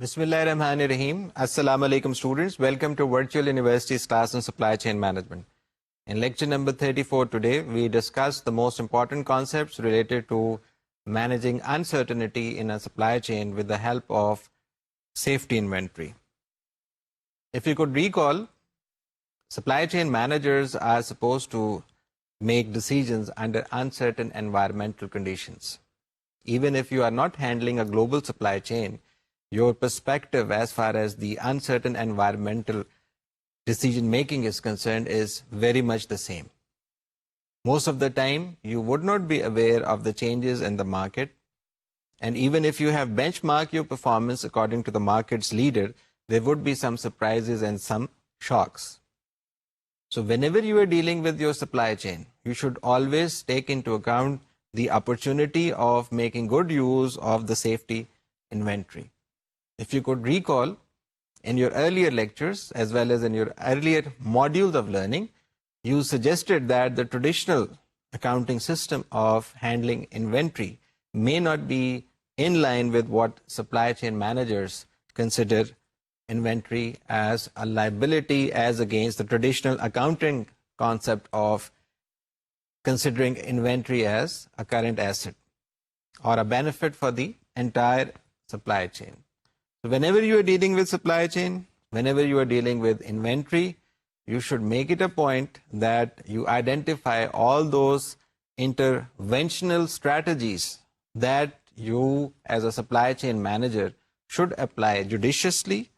Bismillahirrahmanirrahim. Assalamu alaikum students. Welcome to Virtual University's class on Supply Chain Management. In lecture number 34 today, we discuss the most important concepts related to managing uncertainty in a supply chain with the help of safety inventory. If you could recall, supply chain managers are supposed to make decisions under uncertain environmental conditions. Even if you are not handling a global supply chain, your perspective as far as the uncertain environmental decision making is concerned is very much the same. Most of the time, you would not be aware of the changes in the market, and even if you have benchmarked your performance according to the market's leader, there would be some surprises and some shocks. So whenever you are dealing with your supply chain, you should always take into account the opportunity of making good use of the safety inventory. If you could recall, in your earlier lectures as well as in your earlier modules of learning, you suggested that the traditional accounting system of handling inventory may not be in line with what supply chain managers consider inventory as a liability as against the traditional accounting concept of considering inventory as a current asset or a benefit for the entire supply chain. So whenever you are dealing with supply chain, whenever you are dealing with inventory, you should make it a point that you identify all those interventional strategies that you as a supply chain manager should apply judiciously,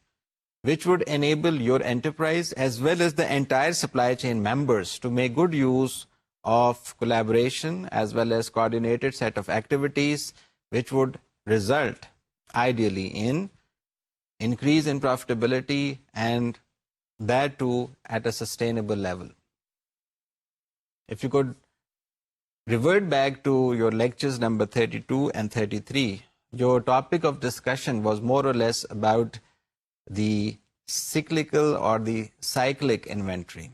which would enable your enterprise as well as the entire supply chain members to make good use of collaboration as well as coordinated set of activities, which would result ideally in increase in profitability, and that too at a sustainable level. If you could revert back to your lectures number 32 and 33, your topic of discussion was more or less about the cyclical or the cyclic inventory.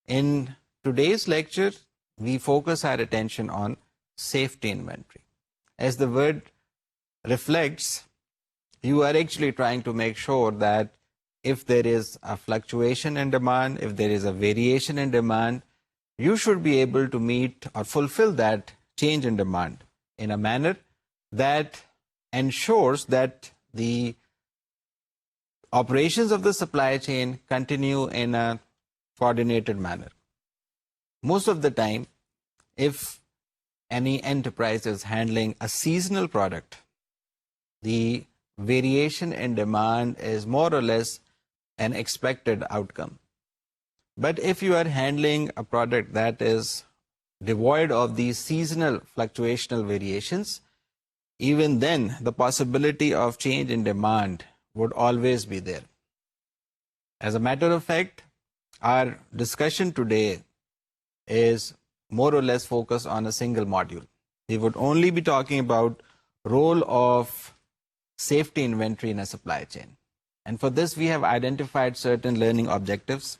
In today's lecture, we focus our attention on safety inventory. As the word reflects, you are actually trying to make sure that if there is a fluctuation in demand, if there is a variation in demand, you should be able to meet or fulfill that change in demand in a manner that ensures that the operations of the supply chain continue in a coordinated manner. Most of the time, if any enterprise is handling a seasonal product, the variation in demand is more or less an expected outcome. But if you are handling a product that is devoid of these seasonal fluctuational variations, even then the possibility of change in demand would always be there. As a matter of fact, our discussion today is more or less focused on a single module. We would only be talking about role of safety inventory in a supply chain. And for this, we have identified certain learning objectives.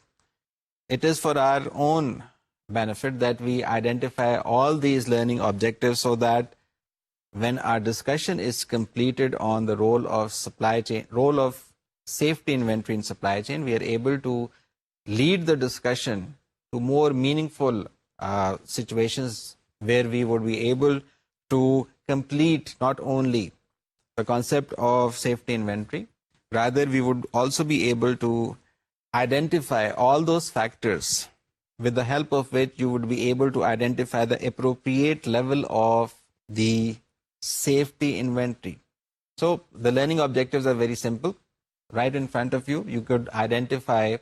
It is for our own benefit that we identify all these learning objectives so that when our discussion is completed on the role of supply chain, role of safety inventory in supply chain, we are able to lead the discussion to more meaningful situations where we would be able to complete not only the concept of safety inventory, rather we would also be able to identify all those factors with the help of which you would be able to identify the appropriate level of the safety inventory. So the learning objectives are very simple. Right in front of you, you could identify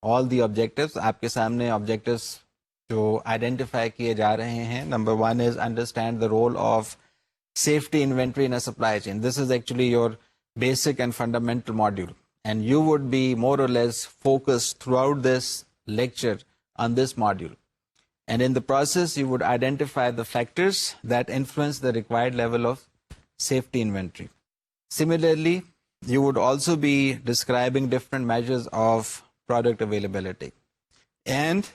all the objectives. آپ کے سامنے objectives جو identify کیے جا رہے ہیں. Number 1 is understand the role of safety inventory in a supply chain. This is actually your basic and fundamental module, and you would be more or less focused throughout this lecture on this module. And in the process, you would identify the factors that influence the required level of safety inventory. Similarly, you would also be describing different measures of product availability. And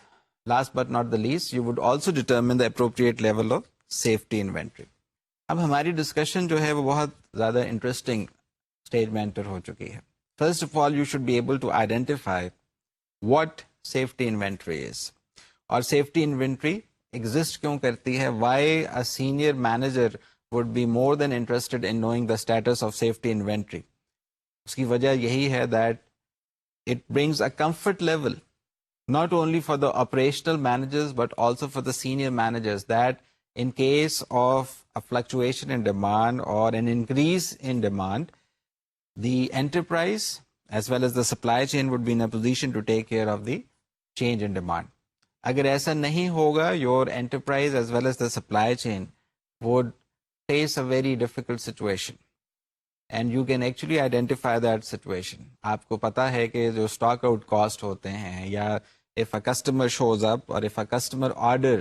last but not the least, you would also determine the appropriate level of safety inventory. اب ہماری discussion جو ہے وہ بہت زیادہ interesting stage میں enter ہو چکی ہے. First of all you should be able to identify what safety inventory is, اور سیفٹی انوینٹری ایگزسٹ کیوں کرتی ہے. Why a senior manager would be more than interested in knowing the status of safety inventory. اس کی وجہ یہی ہے that it brings a comfort level not only for the operational managers but also for the senior managers, that in case of a fluctuation in demand or an increase in demand, the enterprise as well as the supply chain would be in a position to take care of the change in demand. Agar aisa nahi hoga, your enterprise as well as the supply chain would face a very difficult situation. And you can actually identify that situation. آپ کو پتا ہے کہ جو stock out cost ہوتے ہیں, یا if a customer shows up or if a customer order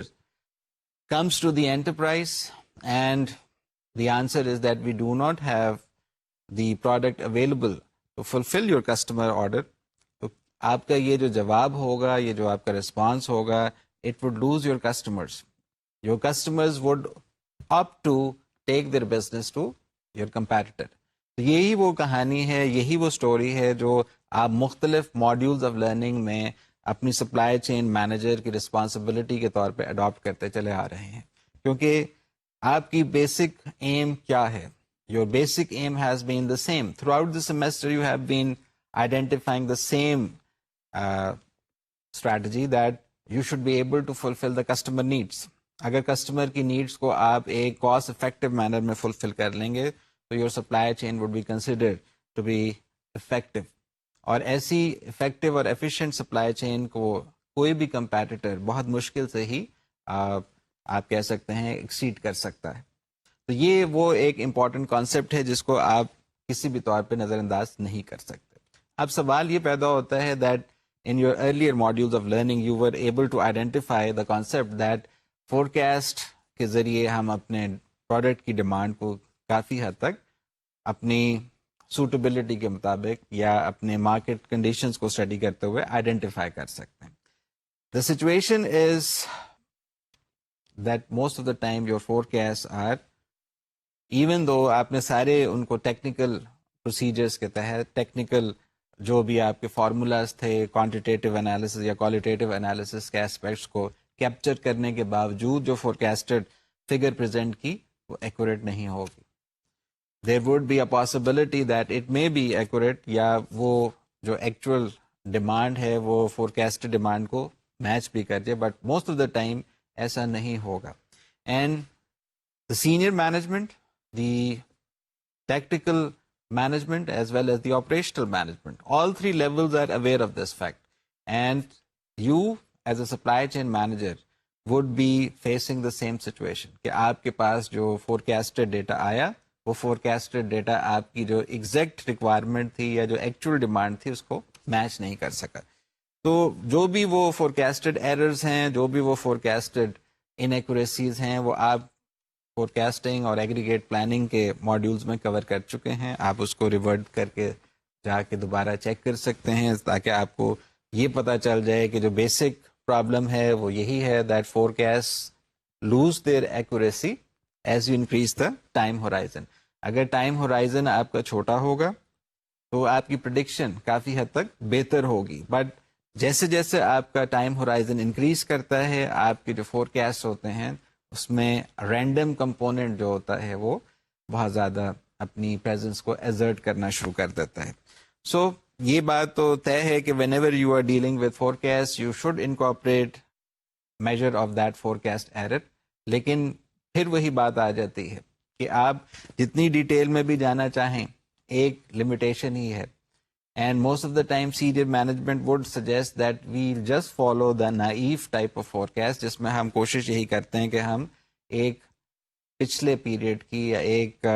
comes to the enterprise and the answer is that we do not have the product available to fulfill your customer order, تو آپ کا یہ جو جواب ہوگا, یہ جو آپ کا رسپانس ہوگا, it would lose your customers. Your customers would opt to take their business to your competitor. یہی وہ کہانی ہے, یہی وہ سٹوری ہے جو آپ مختلف ماڈیولز آف لرننگ میں اپنی سپلائی چین مینیجر کی رسپانسبلٹی کے طور پہ اڈاپٹ کرتے چلے آ رہے ہیں. کیونکہ آپ کی بیسک ایم کیا ہے؟ Your basic aim has been the same throughout the semester. You have been identifying the same strategy that you should be able to fulfil the customer needs. اگر کسٹمر کی needs کو آپ ایک cost effective manner میں فلفل کر لیں گے تو your supply chain would be considered to be effective. اور ایسی افیکٹو اور ایفیشینٹ سپلائی چین کو کوئی بھی کمپیٹیٹر بہت مشکل سے ہی آپ کہہ سکتے ہیں ایکسیڈ کر سکتا ہے. تو یہ وہ ایک امپورٹنٹ کانسیپٹ ہے جس کو آپ کسی بھی طور پہ نظر انداز نہیں کر سکتے. اب سوال یہ پیدا ہوتا ہے that in your earlier modules of learning you were able to identify the concept that forecast کے ذریعے ہم اپنے پروڈکٹ کی ڈیمانڈ کو کافی حد تک اپنی سوٹیبلٹی کے مطابق یا اپنے مارکیٹ کنڈیشنز کو اسٹڈی کرتے ہوئے آئیڈینٹیفائی کر سکتے ہیں. The situation is that most of the time your forecast are, even though آپ نے سارے ان کو ٹیکنیکل پروسیجرز کے تحت ٹیکنیکل جو بھی آپ کے فارمولاز تھے, کوانٹیٹیو انالیسس یا کوالٹیٹیو انالیسس کے اسپیکٹس کو کیپچر کرنے کے باوجود جو فورکاسٹڈ فگر پریزنٹ کی وہ ایکوریٹ نہیں ہوگی. There would be a possibility that it may be accurate, یا وہ جو ایکچوئل ڈیمانڈ ہے وہ فورکاسٹڈ ڈیمانڈ کو میچ بھی کر جائے, but most of the time ایسا نہیں ہوگا. And the senior management, the tactical management as well as the operational management, all three levels are aware of this fact. And you as a supply chain manager would be facing the same situation کہ آپ کے پاس جو forecasted data آیا وہ forecasted data آپ کی جو exact requirement تھی یا جو ایکچوئل ڈیمانڈ تھی اس کو میچ نہیں کر سکا. تو جو بھی وہ فورکاسٹڈ ایررز ہیں, جو بھی وہ فورکاسٹڈ انیکوریسیز ہیں, وہ آپ فورکاسٹنگ اور ایگریگیٹ پلاننگ کے ماڈیولز میں کور کر چکے ہیں. آپ اس کو ریورٹ کر کے جا کے دوبارہ چیک کر سکتے ہیں تاکہ آپ کو یہ پتہ چل جائے کہ جو بیسک پرابلم ہے وہ یہی ہے that forecast lose their accuracy as you increase the time horizon. اگر ٹائم ہورائزن آپ کا چھوٹا ہوگا تو آپ کی پریڈکشن کافی حد تک بہتر ہوگی, بٹ جیسے جیسے آپ کا ٹائم ہورائزن انکریز کرتا ہے آپ کے جو فورکاسٹ ہوتے ہیں اس میں رینڈم کمپوننٹ جو ہوتا ہے وہ بہت زیادہ اپنی پریزنس کو ایزرٹ کرنا شروع کر دیتا ہے. سو یہ بات تو طے ہے کہ whenever you are dealing with forecast you should incorporate measure of that forecast error. لیکن پھر وہی بات آ جاتی ہے کہ آپ جتنی ڈیٹیل میں بھی جانا چاہیں ایک لمیٹیشن ہی ہے. And most of the time senior management would suggest that we just follow the naive type of forecast, جس میں ہم کوشش یہی کرتے ہیں کہ ہم ایک پچھلے پیریڈ کی یا ایک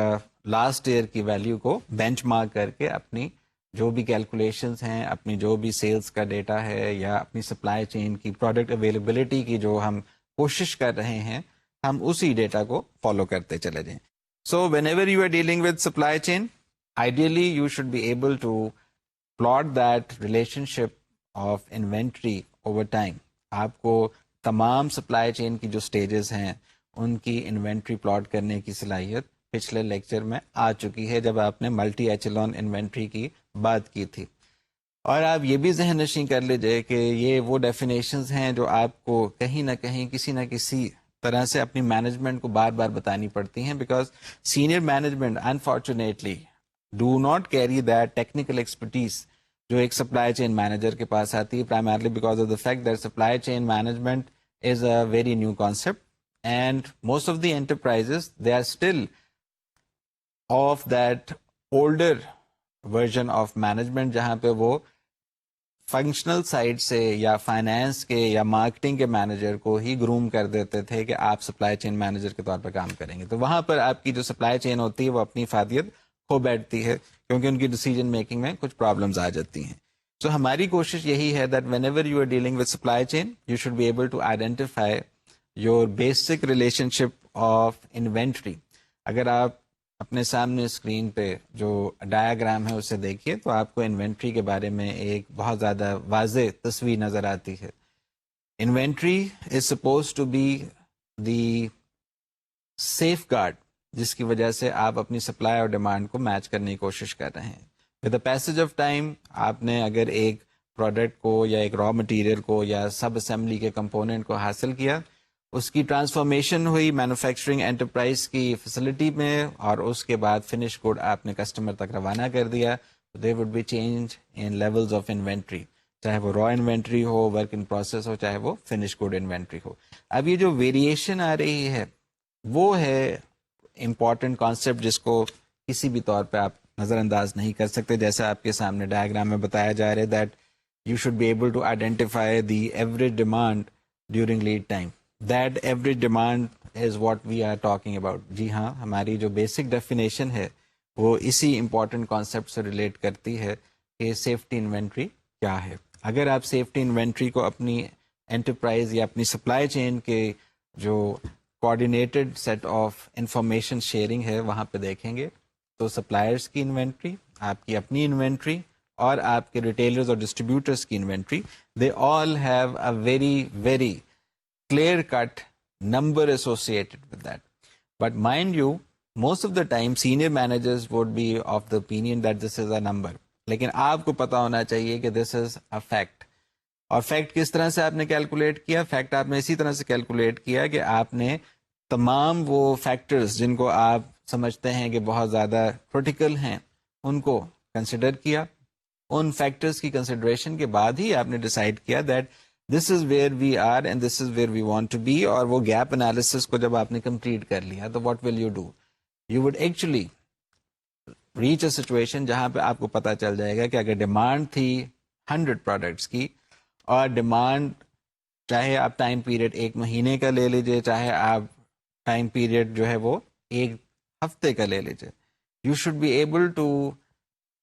لاسٹ ایئر کی ویلیو کو بینچ مارک کر کے اپنی جو بھی کیلکولیشنز ہیں, اپنی جو بھی سیلز کا ڈیٹا ہے یا اپنی سپلائی چین کی پروڈکٹ اویلیبلٹی کی جو ہم کوشش کر رہے ہیں, ہم اسی ڈیٹا کو فالو کرتے چلے جائیں. So whenever you are dealing with supply chain, ideally you should be able to plot that relationship of inventory over time. آپ کو تمام سپلائی چین کی جو سٹیجز ہیں ان کی انوینٹری پلاٹ کرنے کی صلاحیت پچھلے لیکچر میں آ چکی ہے جب آپ نے ملٹی ایچلون انوینٹری کی بات کی تھی. اور آپ یہ بھی ذہن نشین کر لیجئے کہ یہ وہ ڈیفینیشنز ہیں جو آپ کو کہیں نہ کہیں کسی نہ کسی طرح سے اپنی مینجمنٹ کو بار بار بتانی پڑتی ہیں, because senior management unfortunately do not carry that technical expertise جو ایک سپلائی چین مینیجر کے پاس آتی ہے, primarily because of the fact that supply chain management is a very new concept, and most of the enterprises, they are still of that older version of management جہاں پہ وہ functional side سے یا finance کے یا marketing کے manager کو ہی groom کر دیتے تھے کہ آپ سپلائی چین مینیجر کے طور پہ کام کریں گے. تو وہاں پر آپ کی جو سپلائی چین ہوتی ہے وہ اپنی افادیت کھو بیٹھتی ہے کیونکہ ان کی ڈیسیجن میکنگ میں کچھ پرابلمز آ جاتی ہیں. So ہماری کوشش یہی ہے that whenever you are dealing with supply chain, you should be able to identify your basic relationship of inventory. اگر آپ اپنے سامنے اسکرین پہ جو ڈایاگرام ہے اسے دیکھیے تو آپ کو انوینٹری کے بارے میں ایک بہت زیادہ واضح تصویر نظر آتی ہے. Inventory is suppose to be the safeguard جس کی وجہ سے آپ اپنی سپلائی اور ڈیمانڈ کو میچ کرنے کی کوشش کر رہے ہیں. With the passage of time آپ نے اگر ایک پروڈکٹ کو یا ایک را مٹیریل کو یا سب اسمبلی کے کمپوننٹ کو حاصل کیا, اس کی ٹرانسفارمیشن ہوئی مینوفیکچرنگ انٹرپرائز کی فیسلٹی میں, اور اس کے بعد فنش گڈ آپ نے کسٹمر تک روانہ کر دیا, they would be change in levels of inventory, چاہے وہ را انوینٹری ہو, ورک ان پروسیس ہو, چاہے وہ فنش گڈ انوینٹری ہو. اب یہ جو ویریشن آ رہی ہے وہ ہے امپورٹنٹ کانسیپٹ جس کو کسی بھی طور پہ آپ نظر انداز نہیں کر سکتے. جیسا آپ کے سامنے ڈائیگرام میں بتایا جا رہا ہے that you should be able to identify the average demand during lead time. That average demand is what we are talking about. جی ہاں, ہماری جو بیسک ڈیفینیشن ہے وہ اسی امپورٹنٹ کانسیپٹ سے ریلیٹ کرتی ہے کہ سیفٹی انوینٹری کیا ہے. اگر آپ سیفٹی انوینٹری کو اپنی انٹرپرائز یا اپنی سپلائی چین کے جو coordinated set of information sharing ہے وہاں پہ دیکھیں گے تو سپلائرس کی انوینٹری, آپ کی اپنی انوینٹری اور آپ کے ریٹیلرز اور ڈسٹریبیوٹرس کی inventory, they all have a very very clear cut number associated with that. But mind you, most of the time senior managers would be of the opinion that this is a number. لیکن آپ کو پتا ہونا چاہیے کہ this is a fact. اور fact کس طرح سے آپ نے کیلکولیٹ کیا؟ فیکٹ آپ نے اسی طرح سے کیلکولیٹ کیا کہ آپ نے تمام وہ فیکٹرز جن کو آپ سمجھتے ہیں کہ بہت زیادہ کرٹیکل ہیں ان کو کنسیڈر کیا. ان فیکٹرز کی کنسیڈریشن کے بعد ہی آپ نے ڈیسائیڈ کیا that this is where we are and this is where we want to be. اور وہ گیپ انالیسس کو جب آپ نے کمپلیٹ کر لیا تو what will you do? You would actually reach a situation جہاں پہ آپ کو پتا چل جائے گا کہ اگر ڈیمانڈ تھی 100 پروڈکٹس کی اور ڈیمانڈ چاہے آپ ٹائم پیریڈ 1 مہینے کا لے لیجئے, چاہے آپ ٹائم پیریڈ جو ہے وہ 1 ہفتے کا لے لیجئے, you should be able to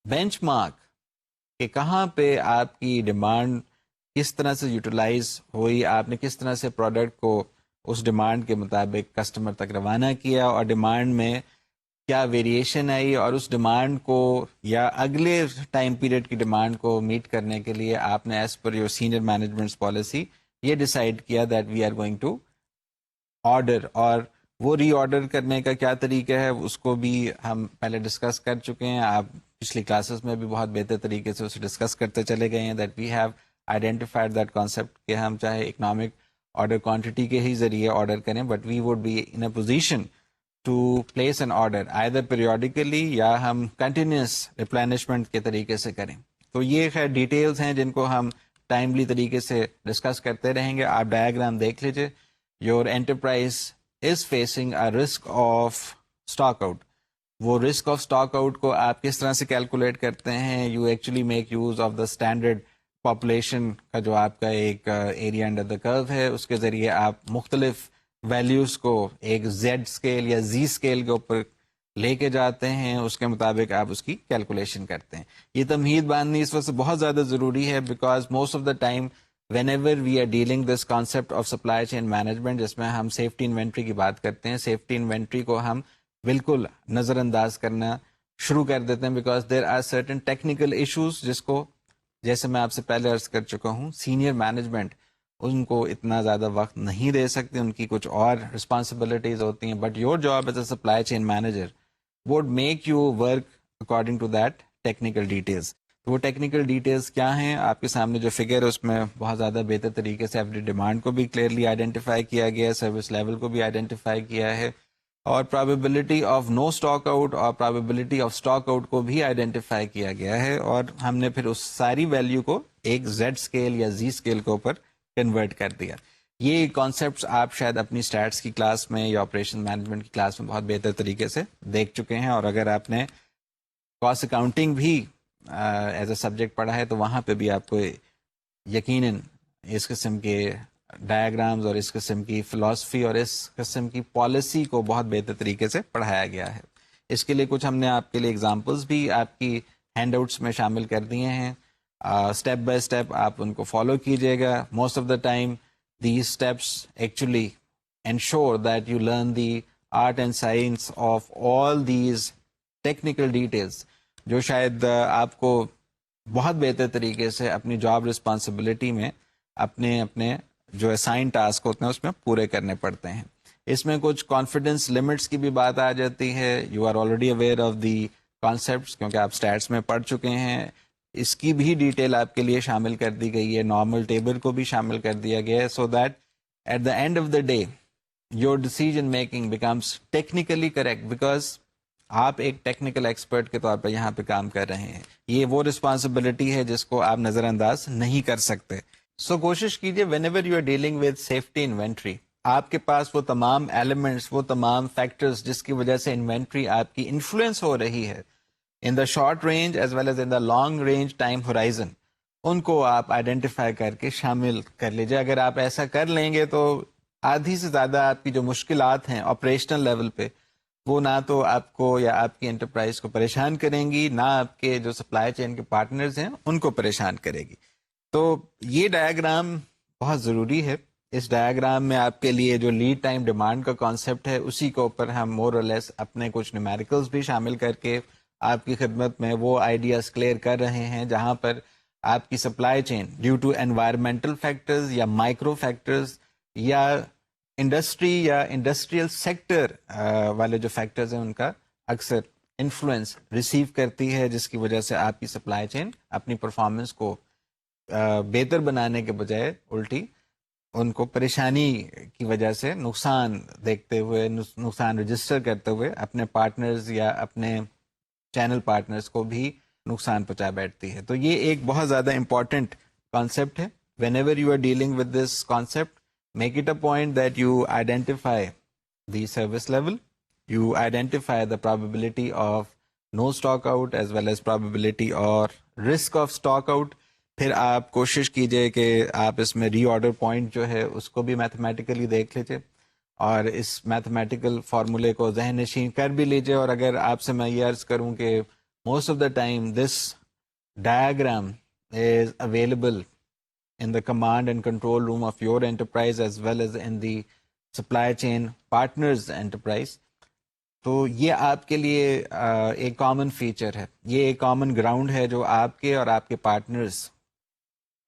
benchmark کہ کہاں پہ آپ کی ڈیمانڈ کس طرح سے یوٹیلائز ہوئی, آپ نے کس طرح سے پروڈکٹ کو اس ڈیمانڈ کے مطابق کسٹمر تک روانہ کیا, اور ڈیمانڈ میں کیا ویریشن آئی, اور اس ڈیمانڈ کو یا اگلے ٹائم پیریڈ کی ڈیمانڈ کو میٹ کرنے کے لیے آپ نے as per your senior management policy یہ ڈیسائیڈ کیا that we are going to order. اور وہ ری آرڈر کرنے کا کیا طریقہ ہے اس کو بھی ہم پہلے ڈسکس کر چکے ہیں, آپ پچھلی کلاسز میں بھی بہت بہتر طریقے سے اسے ڈسکس کرتے چلے گئے ہیں that we have identified that concept کہ ہم چاہے اکنامک آرڈر کوانٹٹی کے ہی ذریعے آرڈر کریں, but we would be in a position to place an order either periodically یا ہم کنٹینیوس ریپلینشمنٹ کے طریقے سے کریں. تو یہ خیر ڈیٹیلز ہیں جن کو ہم ٹائملی طریقے سے ڈسکس کرتے رہیں گے. آپ ڈایاگرام دیکھ لیجیے. Your enterprise is facing a risk of stock out. وہ رسک آف اسٹاک آؤٹ کو آپ کس طرح سے کیلکولیٹ کرتے ہیں؟ You actually make use of the standard population کا جو آپ کا ایک ایریا انڈر دا کرو ہے, اس کے ذریعے آپ مختلف ویلیوز کو ایک زیڈ اسکیل یا زی اسکیل کے اوپر لے کے جاتے ہیں, اس کے مطابق آپ اس کی کیلکولیشن کرتے ہیں. یہ تمہید باندھنی اس وقت سے بہت زیادہ ضروری ہے because most of the time whenever we are dealing this concept of supply chain management, جس میں ہم سیفٹی انوینٹری کی بات کرتے ہیں, سیفٹی انوینٹری کو ہم بالکل نظر انداز کرنا شروع کر دیتے ہیں because there are certain technical issues جس کو, جیسے میں آپ سے پہلے عرض کر چکا ہوں, سینئر مینجمنٹ ان کو اتنا زیادہ وقت نہیں دے سکتے, ان کی کچھ اور رسپانسبلٹیز ہوتی ہیں. But your job as a supply chain manager would make you work according to that technical details. تو وہ ٹیکنیکل ڈیٹیلز کیا ہیں؟ آپ کے سامنے جو فگر ہے اس میں بہت زیادہ بہتر طریقے سے ایوری ڈیمانڈ کو بھی کلیئرلی آئیڈینٹیفائی کیا گیا ہے، سروس لیول کو بھی آئیڈینٹیفائی کیا ہے، اور probability of no stock out اور پرابیبلٹی آف اسٹاک آؤٹ کو بھی آئیڈینٹیفائی کیا گیا ہے، اور ہم نے پھر اس ساری ویلیو کو ایک زیڈ اسکیل یا زی اسکیل کے اوپر کنورٹ کر دیا. یہ کانسیپٹس آپ شاید اپنی اسٹیٹس کی کلاس میں یا آپریشن مینجمنٹ کی کلاس میں بہت بہتر طریقے سے دیکھ چکے ہیں، اور اگر آپ نے کاسٹ اکاؤنٹنگ بھی ایز اے سبجیکٹ پڑھا ہے تو وہاں پہ بھی آپ کو یقیناً اس قسم کے ڈایاگرامز اور اس قسم کی فلاسفی اور اس قسم کی پالیسی کو بہت بہتر طریقے سے پڑھایا گیا ہے. اس کے لیے کچھ ہم نے آپ کے لیے ایگزامپلس بھی آپ کی ہینڈ آؤٹس میں شامل کر دیے ہیں. اسٹیپ بائی اسٹیپ آپ ان کو فالو کیجیے گا. Most of the time these steps actually ensure that you learn the art and science of all these technical details جو شاید آپ کو بہت بہتر طریقے سے اپنی جاب رسپانسبلٹی میں اپنے جو اسائن ٹاسک ہوتے ہیں اس میں پورے کرنے پڑتے ہیں. اس میں کچھ کانفیڈنس لمٹس کی بھی بات آ جاتی ہے. You are already aware of the concepts کیونکہ آپ اسٹیٹس میں پڑھ چکے ہیں. اس کی بھی ڈیٹیل آپ کے لیے شامل کر دی گئی ہے، نارمل ٹیبل کو بھی شامل کر دیا گیا ہے، so that at the end of the day your decision making becomes technically correct, because آپ ایک ٹیکنیکل ایکسپرٹ کے طور پر یہاں پہ کام کر رہے ہیں. یہ وہ رسپانسبلٹی ہے جس کو آپ نظر انداز نہیں کر سکتے. سو کوشش کیجیے whenever you are dealing with safety inventory, آپ کے پاس وہ تمام ایلیمنٹس، وہ تمام فیکٹرز جس کی وجہ سے انوینٹری آپ کی انفلوئنس ہو رہی ہے in the short range as well as in the long range time horizon، ان کو آپ آئیڈینٹیفائی کر کے شامل کر لیجیے. اگر آپ ایسا کر لیں گے تو آدھی سے زیادہ آپ کی جو مشکلات ہیں آپریشنل لیول پہ وہ نہ تو آپ کو یا آپ کی انٹرپرائز کو پریشان کریں گی، نہ آپ کے جو سپلائی چین کے پارٹنرز ہیں ان کو پریشان کرے گی. تو یہ ڈایاگرام بہت ضروری ہے. اس ڈایاگرام میں آپ کے لیے جو لیڈ ٹائم ڈیمانڈ کا کانسیپٹ ہے اسی کے اوپر ہم مور اور لیس اپنے کچھ نیومیریکلز بھی شامل کر کے آپ کی خدمت میں وہ آئیڈیاز کلیئر کر رہے ہیں جہاں پر آپ کی supply chain due to environmental factors یا مائکرو فیکٹرز یا انڈسٹری یا انڈسٹریل سیکٹر والے جو فیکٹرز ہیں ان کا اکثر انفلوئنس ریسیو کرتی ہے، جس کی وجہ سے آپ کی سپلائی چین اپنی پرفارمنس کو بہتر بنانے کے بجائے الٹی ان کو پریشانی کی وجہ سے نقصان دیکھتے ہوئے، نقصان رجسٹر کرتے ہوئے اپنے پارٹنرز یا اپنے چینل پارٹنرز کو بھی نقصان پہنچا بیٹھتی ہے. تو یہ ایک بہت زیادہ امپورٹنٹ کانسیپٹ ہے. Whenever you are dealing with this concept, make it a point that you identify the service level, you identify the probability of no stock out as well as probability اور risk of stock out. پھر آپ کوشش کیجئے کہ آپ اس میں ری order point جو ہے اس کو بھی میتھمیٹیکلی دیکھ لیجیے اور اس میتھمیٹیکل فارمولے کو ذہن نشین کر بھی لیجیے. اور اگر آپ سے میں یہ عرض کروں کہ most of the time this diagram is available in the command and control room of your enterprise as well as in the supply chain partners enterprise. تو یہ آپ کے لیے ایک کامن فیچر ہے، یہ ایک کامن گراؤنڈ ہے جو آپ کے اور آپ کے پارٹنرز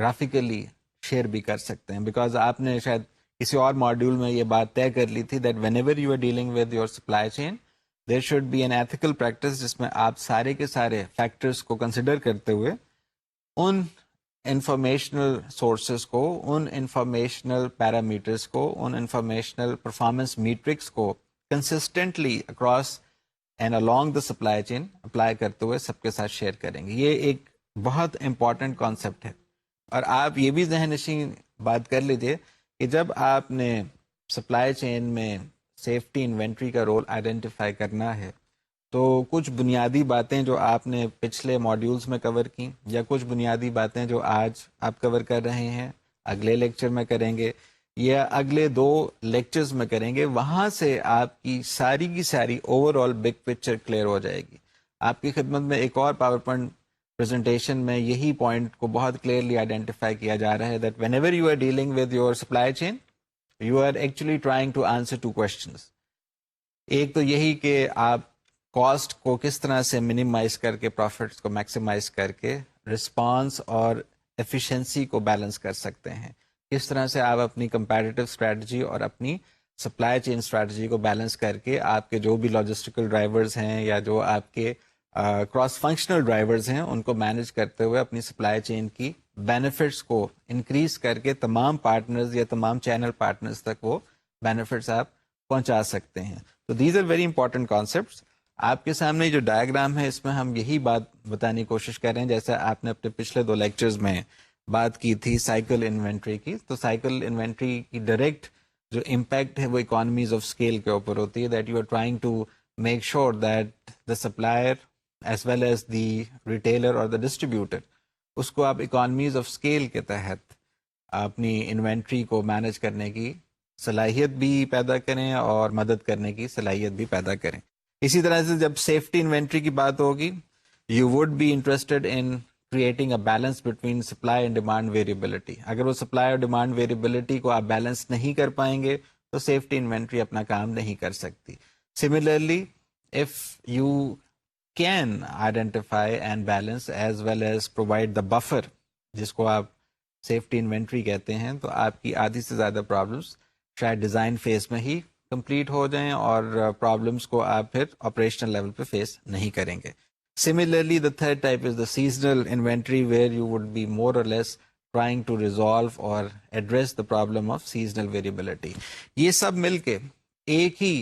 گرافیکلی شیئر بھی کر سکتے ہیں. بیکاز آپ نے شاید کسی اور ماڈیول میں یہ بات طے کر لی تھی that whenever you are dealing with your supply chain there should be an ethical practice جس میں آپ سارے کے سارے فیکٹرز کو کنسیڈر کرتے ہوئے ان انفارمیشنل سورسز کو، ان انفارمیشنل پیرامیٹرز کو، ان انفارمیشنل پرفارمنس میٹرکس کو consistently across and along the supply chain apply کرتے ہوئے سب کے ساتھ شیئر کریں گے. یہ ایک بہت امپورٹنٹ کانسیپٹ ہے. اور آپ یہ بھی ذہن نشین بات کر لیجیے کہ جب آپ نے سپلائی چین میں سیفٹی انوینٹری کا رول آئیڈینٹیفائی کرنا ہے تو کچھ بنیادی باتیں جو آپ نے پچھلے ماڈیولز میں کور کی یا کچھ بنیادی باتیں جو آج آپ کور کر رہے ہیں اگلے لیکچر میں کریں گے یا اگلے 2 لیکچرز میں کریں گے، وہاں سے آپ کی ساری overall big picture clear ہو جائے گی. آپ کی خدمت میں ایک اور پاور پوائنٹ پریزنٹیشن میں یہی پوائنٹ کو بہت کلیئرلی آئیڈینٹیفائی کیا جا رہا ہے that whenever you are dealing with your supply chain you are actually trying to answer 2 questions. ایک تو یہی کہ آپ کاسٹ کو کس طرح سے منیمائز کر کے پروفٹس کو میکسیمائز کر کے رسپانس اور ایفیشنسی کو بیلنس کر سکتے ہیں، کس طرح سے آپ اپنی کمپیٹیٹیو اسٹریٹجی اور اپنی سپلائی چین اسٹریٹجی کو بیلنس کر کے آپ کے جو بھی لاجسٹیکل ڈرائیورز ہیں یا جو آپ کے کراس فنکشنل ڈرائیورز ہیں ان کو مینج کرتے ہوئے اپنی سپلائی چین کی بینیفٹس کو انکریز کر کے تمام پارٹنرز یا تمام چینل پارٹنرز تک وہ بینیفٹس آپ پہنچا سکتے ہیں. تو these are very important concepts. آپ کے سامنے جو ڈائیگرام ہے اس میں ہم یہی بات بتانے کی کوشش کر رہے ہیں جیسے آپ نے اپنے پچھلے 2 لیکچرز میں بات کی تھی سائیکل انوینٹری کی. تو سائیکل انوینٹری کی ڈائریکٹ جو امپیکٹ ہے وہ اکانومیز آف اسکیل کے اوپر ہوتی ہے, that you are trying to make sure that the supplier as well as the retailer اور دا ڈسٹریبیوٹر اس کو آپ اکانومیز آف اسکیل کے تحت اپنی انوینٹری کو مینج کرنے کی صلاحیت بھی پیدا کریں اور مدد کرنے کی صلاحیت بھی پیدا کریں. اسی طرح سے جب سیفٹی انوینٹری کی بات ہوگی, you would be interested in creating a balance between supply and demand variability. اگر وہ سپلائی اور ڈیمانڈ ویریبلٹی کو آپ بیلنس نہیں کر پائیں گے تو سیفٹی انوینٹری اپنا کام نہیں کر سکتی. Similarly if you can identify and balance as well as provide the buffer جس کو آپ سیفٹی انوینٹری کہتے ہیں, تو آپ کی آدھی سے زیادہ پرابلمس شاید ڈیزائن فیز میں ہی کمپلیٹ ہو جائیں اور پرابلمس کو آپ پھر آپریشنل لیول پہ فیس نہیں کریں گے. Similarly, the third type is the seasonal inventory where you would be more or less trying to resolve or address the problem of seasonal variability. یہ سب مل کے ایک ہی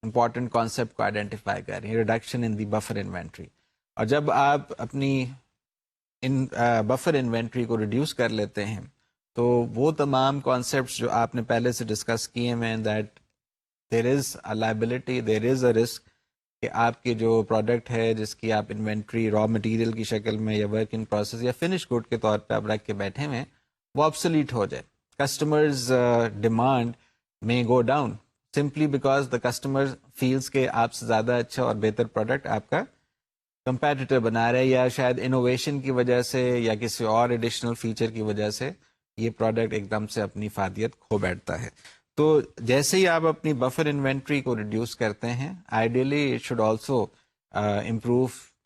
امپورٹنٹ کانسیپٹ کو آئیڈینٹیفائی کر رہے ہیں, reduction in the buffer inventory. اور جب آپ اپنی بفر انوینٹری کو ریڈیوس کر لیتے ہیں تو وہ تمام کانسیپٹس جو آپ نے پہلے سے ڈسکس کیے ہیں that there is a liability, there is a risk کہ آپ کی جو پروڈکٹ ہے جس کی آپ انوینٹری را مٹیریل کی شکل میں یا ورک ان پروسیس یا فنش گڈ کے طور پہ آپ رکھ کے بیٹھے ہوئے وہ آبسولیٹ ہو جائے. کسٹمرز ڈیمانڈ میں go down simply because the customer feels کہ آپ سے زیادہ اچھا اور بہتر پروڈکٹ آپ کا کمپیٹیٹر بنا رہے, یا شاید انوویشن کی وجہ سے یا کسی اور ایڈیشنل فیچر کی وجہ سے یہ پروڈکٹ ایک دم سے اپنی فادیت کھو بیٹھتا ہے. تو جیسے ہی آپ اپنی بفر انوینٹری کو ریڈیوس کرتے ہیں, ideally it should also improve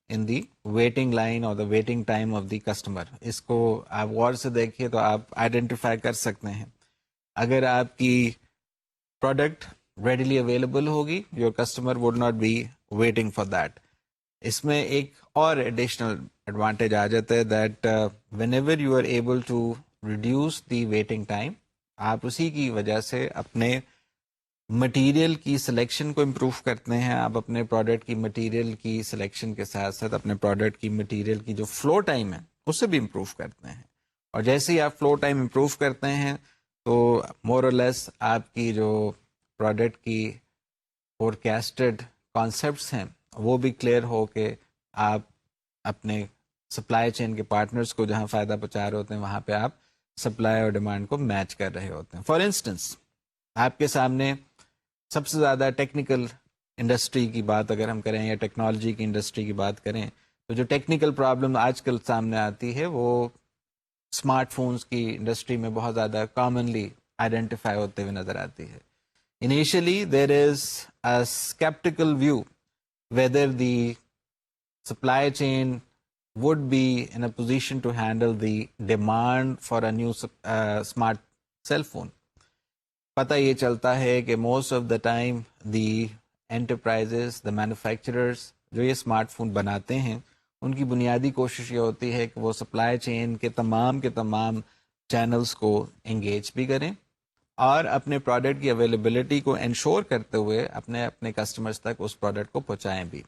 in the waiting line اور the waiting time of the customer. اس کو آپ غور سے دیکھیے تو آپ آئیڈینٹیفائی کر سکتے ہیں اگر آپ کی پروڈکٹ ریڈیلی اویلیبل ہوگی your customer would not be waiting for that. اس میں ایک اور ایڈیشنل ایڈوانٹیج آ جاتا ہے that whenever you are able to reduce the waiting time, آپ اسی کی وجہ سے اپنے مٹیریل کی سلیکشن کو امپروو کرتے ہیں. آپ اپنے پروڈکٹ کی مٹیریل کی سلیکشن کے ساتھ ساتھ اپنے پروڈکٹ کی مٹیریل کی جو فلو ٹائم ہے اسے بھی امپروو کرتے ہیں. اور جیسے ہی آپ فلو ٹائم امپروو کرتے ہیں تو مور اور لیس آپ کی جو پروڈکٹ کی فورکاسٹڈ کانسیپٹس ہیں وہ بھی کلیئر ہو کے آپ اپنے سپلائی چین کے پارٹنرز کو جہاں فائدہ پہنچا رہے ہوتے ہیں وہاں پہ آپ سپلائی اور ڈیمانڈ کو میچ کر رہے ہوتے ہیں. فار انسٹنس آپ کے سامنے سب سے زیادہ ٹیکنیکل انڈسٹری کی بات اگر ہم کریں یا ٹیکنالوجی کی انڈسٹری کی بات کریں تو جو ٹیکنیکل پرابلم آج کل سامنے آتی ہے وہ اسمارٹ فونز کی انڈسٹری میں بہت زیادہ کامنلی آئیڈینٹیفائی ہوتے ہوئے نظر آتی ہے. Initially there is a sceptical view whether the supply chain would be in a position to handle the demand for a new smart cell phone. پتہ یہ چلتا ہے کہ most of the time the enterprises, the manufacturers جو یہ smart phone بناتے ہیں ان کی بنیادی کوشش یہ ہوتی ہے کہ وہ سپلائی چین کے تمام چینلز کو انگیج بھی کریں اور اپنے پروڈکٹ کی اویلیبلٹی کو انشور کرتے ہوئے اپنے کسٹمرز تک اس پروڈکٹ کو پہنچائیں بھی.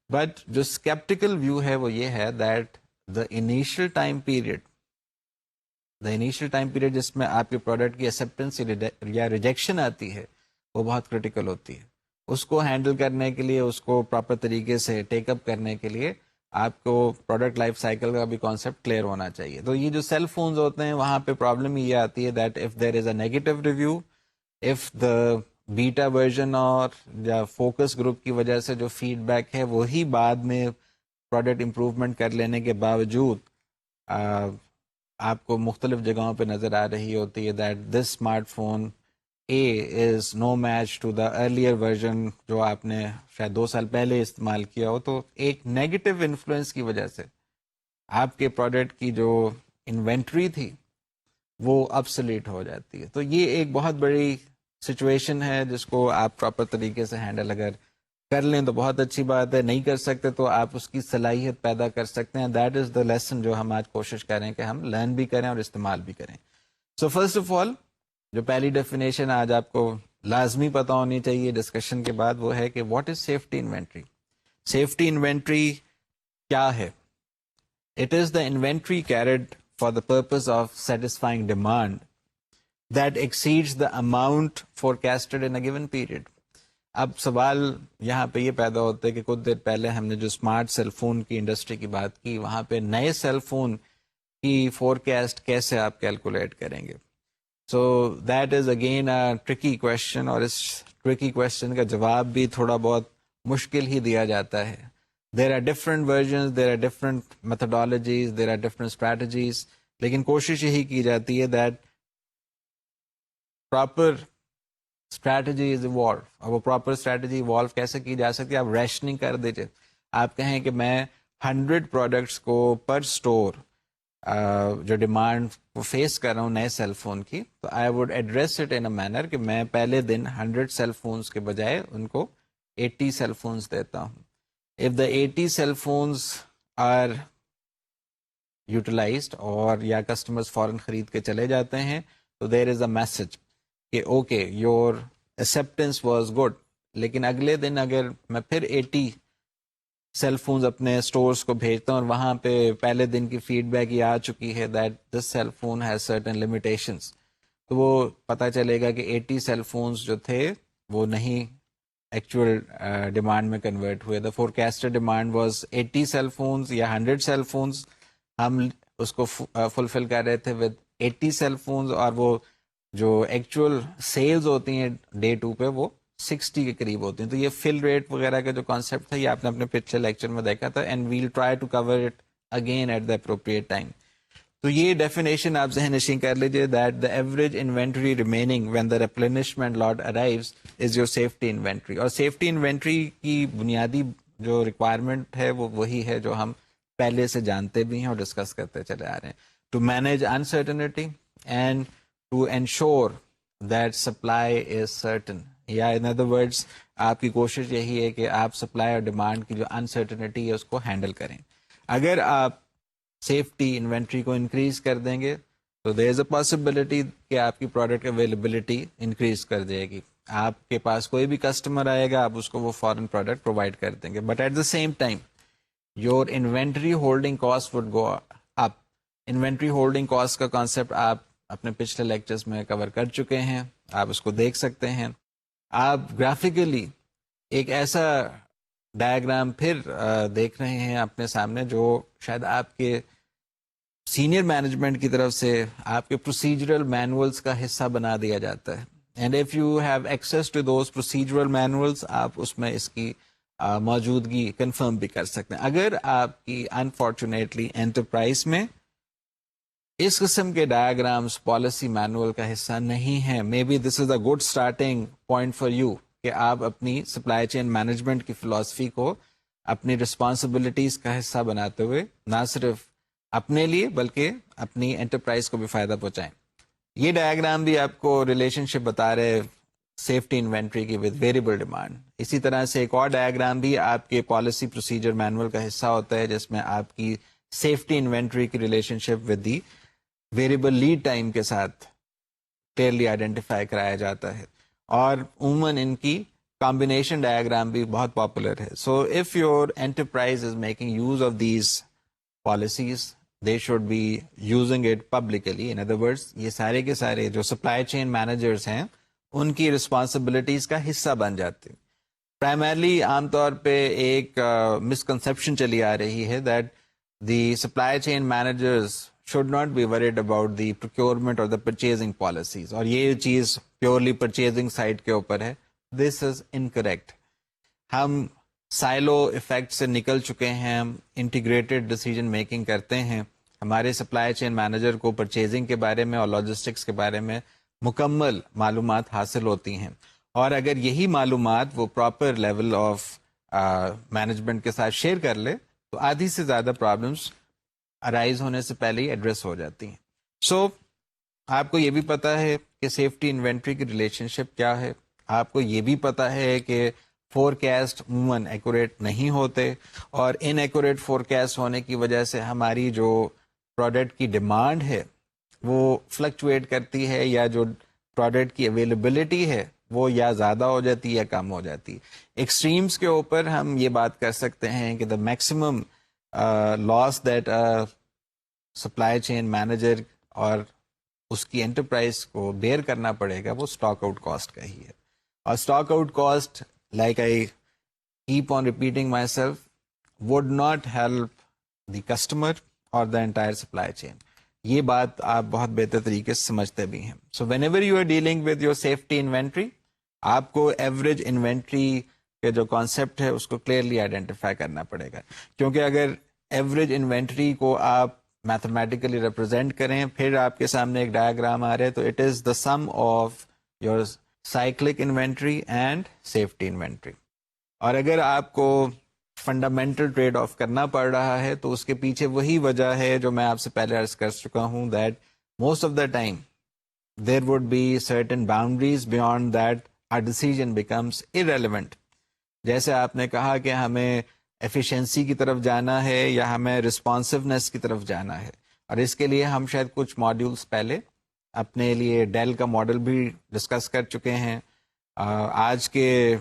بٹ جو اسکیپٹیکل ویو ہے وہ یہ ہے that the initial time period جس میں آپ کے پروڈکٹ کی ایکسیپٹنس یا ریجیکشن آتی ہے وہ بہت کریٹیکل ہوتی ہے. اس کو ہینڈل کرنے کے لیے, اس کو پراپر طریقے سے ٹیک اپ کرنے کے لیے آپ کو پروڈکٹ لائف سائیکل کا بھی کانسیپٹ کلیئر ہونا چاہیے. تو یہ جو سیل فونز ہوتے ہیں وہاں پہ پرابلم یہ آتی ہے that if there is a negative review, if the beta version اور یا فوکس گروپ کی وجہ سے جو فیڈ بیک ہے وہی بعد میں پروڈکٹ امپروومنٹ کر لینے کے باوجود آپ کو مختلف جگہوں پہ نظر آ رہی ہوتی ہے that this smartphone a is no match to the earlier version جو آپ نے شاید 2 سال پہلے استعمال کیا ہو, تو ایک نیگیٹو انفلوئنس کی وجہ سے آپ کے پروڈکٹ کی جو انوینٹری تھی وہ ابسلیٹ ہو جاتی ہے. تو یہ ایک بہت بڑی سچویشن ہے جس کو آپ پراپر طریقے سے ہینڈل اگر کر لیں تو بہت اچھی بات ہے, نہیں کر سکتے تو آپ اس کی صلاحیت پیدا کر سکتے ہیں. دیٹ از دا لیسن جو ہم آج کوشش کریں کہ ہم لرن بھی کریں اور استعمال بھی کریں. سو فرسٹ آف آل جو پہلی ڈیفینیشن آج آپ کو لازمی پتہ ہونی چاہیے ڈسکشن کے بعد وہ ہے کہ what is safety inventory. Safety inventory کیا ہے؟ It is the inventory carried for the purpose of satisfying demand that exceeds the amount forecasted in a given period. اب سوال یہاں پہ یہ پیدا ہوتا ہے کہ کچھ دیر پہلے ہم نے جو اسمارٹ سیل فون کی انڈسٹری کی بات کی, وہاں پہ نئے سیل فون کی فورکاسٹ کیسے آپ کیلکولیٹ کریں گے؟ So that is again a tricky question, اور اس ٹرکی کویشچن کا جواب بھی تھوڑا بہت مشکل ہی دیا جاتا ہے. There are different versions, there are different methodologies, there are different strategies, لیکن کوشش یہی کی جاتی ہے that proper strategy is evolve. اور وہ پراپر اسٹریٹجی ایوالو کیسے کی جا سکتی ہے؟ آپ ریشننگ کر دیجیے. آپ کہیں کہ میں 100 پروڈکٹس کو پر اسٹور جو ڈیمانڈ کو فیس کر رہا ہوں نئے سیل فون کی, تو I would address it in a manner کہ میں پہلے دن 100 سیل فونس کے بجائے ان کو 80 سیل فونس دیتا ہوں. If the 80 cell phones are utilized اور یا کسٹمرز فوراً خرید کے چلے جاتے ہیں, تو دیر از اے میسج کہ okay your acceptance was good. لیکن اگلے دن اگر میں پھر 80 سیل فونز اپنے اسٹورس کو بھیجتا ہوں اور وہاں پہ پہلے دن کی فیڈ بیک یہ آ چکی ہے that this cell phone has certain limitations, تو وہ پتہ چلے گا کہ 80 سیل فونز جو تھے وہ نہیں ایکچوئل ڈیمانڈ میں کنورٹ ہوئے. The forecasted demand was 80 cell phones یا 100 سیل فونز, ہم اس کو فلفل کر رہے تھے ود 80 سیل فونز, اور وہ جو ایکچوئل سیلز ہوتی ہیں ڈے 2 پہ وہ 60 کے قریب ہوتی ہیں. تو یہ فل ریٹ وغیرہ کا جو کانسیپٹ تھا یہ آپ نے اپنے پچھلے لیکچر میں دیکھا تھا, and we'll try to cover it again at the appropriate time. تو یہ ڈیفینیشن آپ ذہن نشین کر لیجیے that the average inventory remaining when the replenishment lot arrives is your safety inventory. اور سیفٹی انوینٹری کی بنیادی جو ریکوائرمنٹ ہے وہ وہی ہے جو ہم پہلے سے جانتے بھی ہیں اور ڈسکس کرتے چلے آ رہے ہیں. To manage uncertainty and to ensure that supply is certain, یا in other words آپ کی کوشش یہی ہے کہ آپ سپلائی اور ڈیمانڈ کی جو انسرٹنٹی ہے اس کو ہینڈل کریں. اگر آپ سیفٹی انوینٹری کو انکریز کر دیں گے تو there is a possibility کہ آپ کی پروڈکٹ اویلیبلٹی انکریز کر جائے گی. آپ کے پاس کوئی بھی کسٹمر آئے گا آپ اس کو وہ فورن پروڈکٹ پرووائڈ کر دیں گے, but at the same time your inventory holding cost would go up. Inventory holding cost کا کانسیپٹ آپ اپنے پچھلے لیکچرز میں کور کر چکے ہیں, آپ اس کو دیکھ سکتے ہیں. آپ گرافیکلی ایک ایسا ڈائیگرام پھر دیکھ رہے ہیں اپنے سامنے جو شاید آپ کے سینئر مینجمنٹ کی طرف سے آپ کے پروسیجرل مینولز کا حصہ بنا دیا جاتا ہے. And if you have access to those procedural manuals آپ اس میں اس کی موجودگی کنفرم بھی کر سکتے ہیں. اگر آپ کی انفارچونیٹلی انٹرپرائز میں اس قسم کے ڈائیگرامس پالیسی مینول کا حصہ نہیں ہیں, maybe this is a good starting point for you کہ آپ اپنی سپلائی چین مینجمنٹ کی فلاسفی کو اپنی رسپانسبلٹیز کا حصہ بناتے ہوئے نہ صرف اپنے لیے بلکہ اپنی انٹرپرائز کو بھی فائدہ پہنچائیں. یہ ڈائیگرام بھی آپ کو ریلیشن شپ بتا رہے سیفٹی انوینٹری کی ود ویریبل ڈیمانڈ. اسی طرح سے ایک اور ڈائیگرام بھی آپ کے پالیسی پروسیجر مینول کا حصہ ہوتا ہے جس میں آپ کی سیفٹی انوینٹری کی relation ship with the variable lead time کے ساتھ کلیئرلی آئیڈینٹیفائی کرایا جاتا ہے, اور عموماً ان کی کمبینیشن ڈائیگرام بھی بہت پاپولر ہے. So if your enterprise is making use of these policies they should be using it publicly. In other words یہ سارے کے سارے جو سپلائی چین مینیجرز ہیں ان کی رسپانسبلٹیز کا حصہ بن جاتے ہیں. پرائمرلی عام طور پہ ایک مسکنسیپشن چلی آ رہی ہے that the supply chain managers should not be worried about the procurement or the purchasing policies, اور یہ چیز پیورلی پرچیزنگ سائڈ کے اوپر ہے. This is incorrect. ہم سائلو ایفیکٹ سے نکل چکے ہیں, ہم انٹیگریٹڈ ڈیسیجن میکنگ کرتے ہیں. ہمارے سپلائی چین مینیجر کو پرچیزنگ کے بارے میں اور لاجسٹکس کے بارے میں مکمل معلومات حاصل ہوتی ہیں, اور اگر یہی معلومات وہ پراپر لیول آف مینجمنٹ کے ساتھ شیئر کر لے تو آدھی سے زیادہ پرابلمس ارائیز ہونے سے پہلے ہی ایڈریس ہو جاتی ہیں. سو آپ کو یہ بھی پتا ہے کہ سیفٹی انوینٹری کی ریلیشن شپ کیا ہے. آپ کو یہ بھی پتا ہے کہ فور کاسٹ عموماً ایکوریٹ نہیں ہوتے, اور ان ایکوریٹ فور کاسٹ ہونے کی وجہ سے ہماری جو پروڈکٹ کی ڈیمانڈ ہے وہ فلکچویٹ کرتی ہے, یا جو پروڈکٹ کی اویلیبلٹی ہے وہ یا زیادہ ہو جاتی ہے یا کم ہو جاتی ہے. ایکسٹریمز کے اوپر ہم یہ بات کر سکتے ہیں کہ the maximum loss that supply chain manager اور اس کی انٹرپرائز کو بیئر کرنا پڑے گا وہ اسٹاک آؤٹ کاسٹ کا ہی ہے. اور stock out cost, like I keep on repeating my self, would not help the customer اور دا انٹائر سپلائی چین. یہ بات آپ بہت بہتر طریقے سے سمجھتے بھی ہیں. So whenever you are dealing with your safety inventory, آپ کو ایوریج انوینٹری کے جو کانسیپٹ ہے اس کو کلیئرلی آئیڈینٹیفائی کرنا پڑے گا, کیونکہ اگر ایوریج انوینٹری کو آپ میتھمیٹیکلی ریپرزینٹ کریں, پھر آپ کے سامنے ایک ڈایاگرام آ رہا ہے, تو it is the some of your cyclic inventory and safety inventory. اور اگر آپ کو فنڈامنٹل ٹریڈ آف کرنا پڑ رہا ہے تو اس کے پیچھے وہی وجہ ہے جو میں آپ سے پہلے عرض کر چکا ہوں, that most of the time there would be certain boundaries beyond that our decision becomes irrelevant. جیسے آپ نے کہا کہ ہمیں ایفیشنسی کی طرف جانا ہے یا ہمیں رسپانسونیس کی طرف جانا ہے, اور اس کے لیے ہم شاید کچھ ماڈیولز پہلے اپنے لیے ڈیل کا ماڈل بھی ڈسکس کر چکے ہیں. آج کے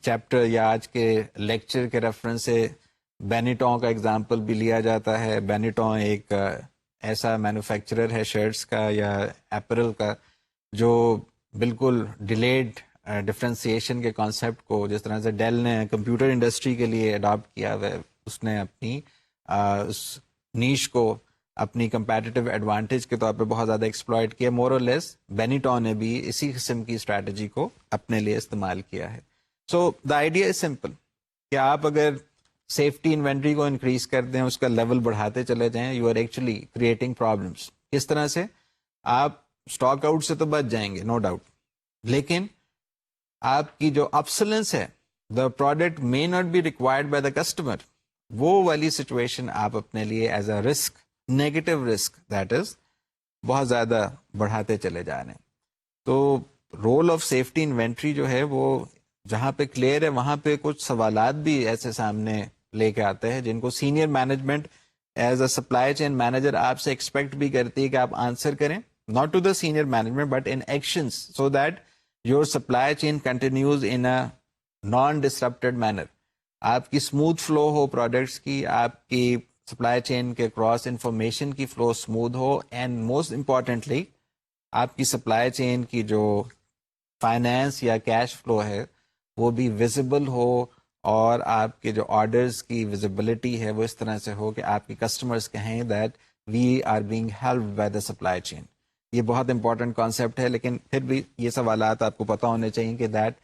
چیپٹر یا آج کے لیکچر کے ریفرنس سے بینیٹون کا اگزامپل بھی لیا جاتا ہے. بینیٹون ایک ایسا مینوفیکچرر ہے شرٹس کا یا اپرل کا جو بالکل ڈیلیڈ ڈفرینسیشن کے کانسیپٹ کو جس طرح سے ڈیل نے کمپیوٹر انڈسٹری کے لیے اڈاپٹ کیا ہے, اس نے اپنی اس نیش کو اپنی کمپیٹیٹیو ایڈوانٹیج کے طور پہ بہت زیادہ ایکسپلائٹ کیا. مور اور لیس بینیٹون نے بھی اسی قسم کی اسٹریٹجی کو اپنے لیے استعمال کیا ہے. سو دا آئیڈیا از سمپل کہ آپ اگر سیفٹی انوینٹری کو انکریز کر دیں, اس کا لیول بڑھاتے چلے جائیں, you are actually creating problems. کس طرح سے؟ آپ اسٹاک آؤٹ سے تو بچ جائیں گے نو ڈاؤٹ, لیکن آپ کی جو ابسلنس ہے, the product may not be required by the customer, وہ والی سچویشن آپ اپنے لیے as a risk, negative risk that is, بہت زیادہ بڑھاتے چلے جا رہے ہیں. تو رول آف سیفٹی انوینٹری جو ہے وہ جہاں پہ کلیئر ہے وہاں پہ کچھ سوالات بھی ایسے سامنے لے کے آتے ہیں جن کو senior management as a supply chain manager آپ سے ایکسپیکٹ بھی کرتی ہے کہ آپ آنسر کریں, not to the senior management but in actions, so that your supply chain continues in a non disrupted manner. آپ کی اسموتھ فلو ہو پروڈکٹس کی, آپ کی سپلائی چین کے کراس انفارمیشن کی flu smooth who, and most importantly آپ کی supply چین کی جو فائنینس یا کیش فلو ہے وہ بھی ویزیبل ہو, اور آپ کے جو آرڈرز کی ویزیبلٹی ہے وہ اس طرح سے ہو کہ آپ کے کسٹمرز کہیں that we are being helped by the supply chain. یہ بہت امپورٹنٹ کانسیپٹ ہے, لیکن پھر بھی یہ سوالات آپ کو پتہ ہونے چاہیے کہ that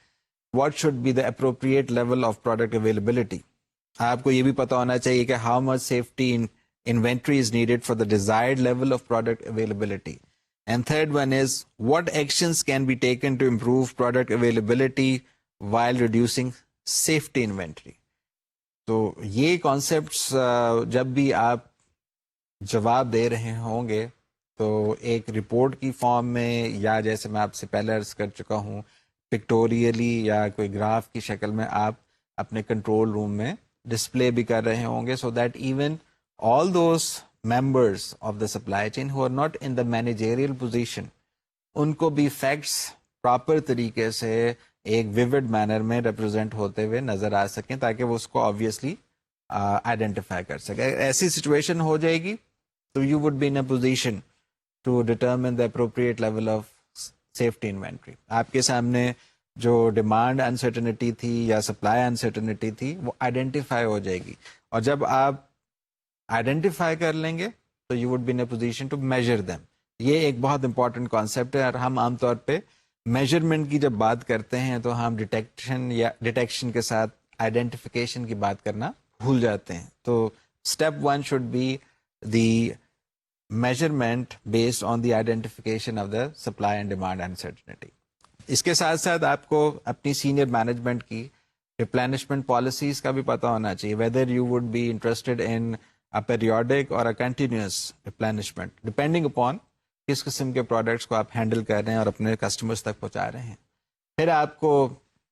what should be the appropriate level of product availability. آپ کو یہ بھی پتہ ہونا چاہیے کہ how much safety inventory is needed for the desired level of product availability. And third one is, what actions can be taken to improve product availability while reducing safety inventory. تو یہ کانسیپٹس جب بھی آپ جواب دے رہے ہوں گے تو ایک رپورٹ کی فارم میں, یا جیسے میں آپ سے پہلے عرض کر چکا ہوں پکٹوریلی یا کوئی گراف کی شکل میں آپ اپنے کنٹرول روم میں ڈسپلے بھی کر رہے ہوں گے, so that even all those members of the supply chain who are not in the managerial position, ان کو بھی فیکٹس پراپر طریقے سے ایک ویوڈ مینر میں ریپرزینٹ ہوتے ہوئے نظر آ سکیں, تاکہ وہ اس کو آبویسلی آئیڈینٹیفائی کر سکے. ایسی سچویشن ہو جائے گی تو you would be in a position to determine the appropriate level of safety inventory. آپ کے سامنے جو ڈیمانڈ انسرٹنٹی تھی یا سپلائی انسرٹنٹی تھی وہ آئیڈینٹیفائی ہو جائے گی, اور جب آپ آئیڈینٹیفائی کر لیں گے تو you would be in a position to measure them. یہ ایک بہت امپورٹنٹ کانسیپٹ ہے, اور ہم عام طور پہ میجرمنٹ کی جب بات کرتے ہیں تو ہم ڈیٹیکشن کے ساتھ آئیڈینٹیفیکیشن کی بات کرنا بھول جاتے ہیں. تو step 1 should be the measurement based on the identification of the supply and demand uncertainty. اس کے ساتھ ساتھ آپ کو اپنی سینئر مینجمنٹ کی ریپلینشمنٹ پالیسیز کا بھی پتہ ہونا چاہیے, whether you would be interested in a periodic or a continuous replenishment, depending upon کس قسم کے پروڈکٹس کو آپ ہینڈل کر رہے ہیں اور اپنے کسٹمرز تک پہنچا رہے ہیں. پھر آپ کو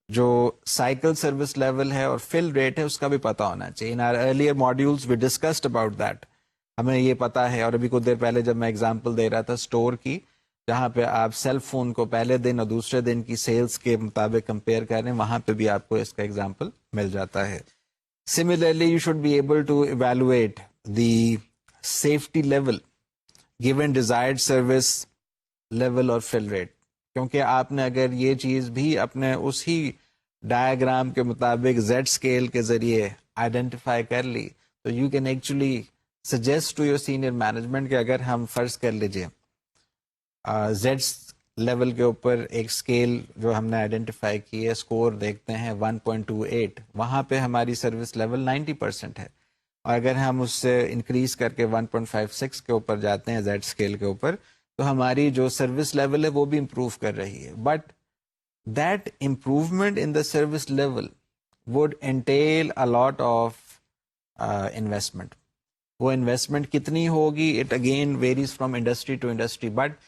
جو سائیکل سروس لیول ہے اور فل ریٹ ہے اس کا بھی پتہ ہونا چاہیے. In our earlier modules we discussed about that. ہمیں یہ پتا ہے, اور ابھی کچھ دیر پہلے جب میں اگزامپل دے رہا تھا اسٹور کی, جہاں پہ آپ سیل فون کو پہلے دن اور دوسرے دن کی سیلز کے مطابق کمپیئر کر رہے ہیں, وہاں پہ بھی آپ کو اس کا ایگزامپل مل جاتا ہے. Similarly, you should be able to evaluate the safety level given desired service level or fill rate. کیونکہ آپ نے اگر یہ چیز بھی اپنے اسی ڈائیگرام کے مطابق زیڈ اسکیل کے ذریعے آئیڈینٹیفائی کر لی, تو you can actually suggest to your senior management کہ اگر ہم فرض کر لیجیے زیڈ لیول کے اوپر ایک اسکیل جو ہم نے آئیڈینٹیفائی کی ہے, اسکور دیکھتے ہیں 1.28, وہاں پہ ہماری سروس لیول 90% ہے, اور اگر ہم اس سے انکریز کر کے 1.56 کے اوپر جاتے ہیں زیڈ اسکیل کے اوپر, تو ہماری جو سروس لیول ہے وہ بھی امپروو کر رہی ہے. But that improvement in the service level would entail a lot of investment. وہ انویسٹمنٹ کتنی ہوگی, it again varies from industry to industry. But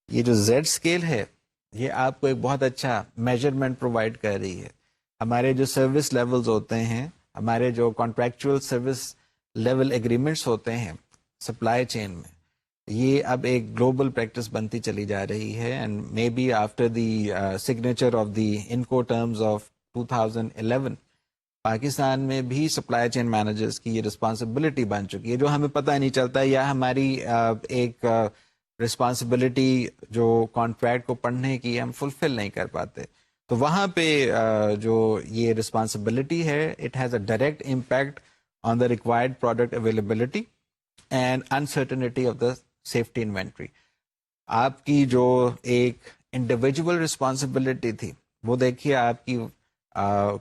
یہ جو زیڈ اسکیل ہے یہ آپ کو ایک بہت اچھا میجرمنٹ پرووائڈ کر رہی ہے. ہمارے جو سروس لیولز ہوتے ہیں, ہمارے جو کانٹریکچوئل سروس لیول ایگریمنٹس ہوتے ہیں سپلائی چین میں, یہ اب ایک گلوبل پریکٹس بنتی چلی جا رہی ہے. And maybe after the signature of the Incoterms of 2011 Pakistan میں بھی سپلائی چین مینیجرز کی یہ رسپانسبلٹی بن چکی ہے, جو ہمیں پتہ نہیں چلتا, یا ہماری ایک رسپانسبلٹی جو کانٹریکٹ کو پڑھنے کی ہم فلفل نہیں کر پاتے. تو وہاں پہ جو یہ رسپانسبلٹی ہے, it has a direct impact on the required product availability and uncertainty of the safety inventory. آپ کی جو ایک انڈیویجول رسپانسبلٹی تھی, وہ دیکھیے آپ کی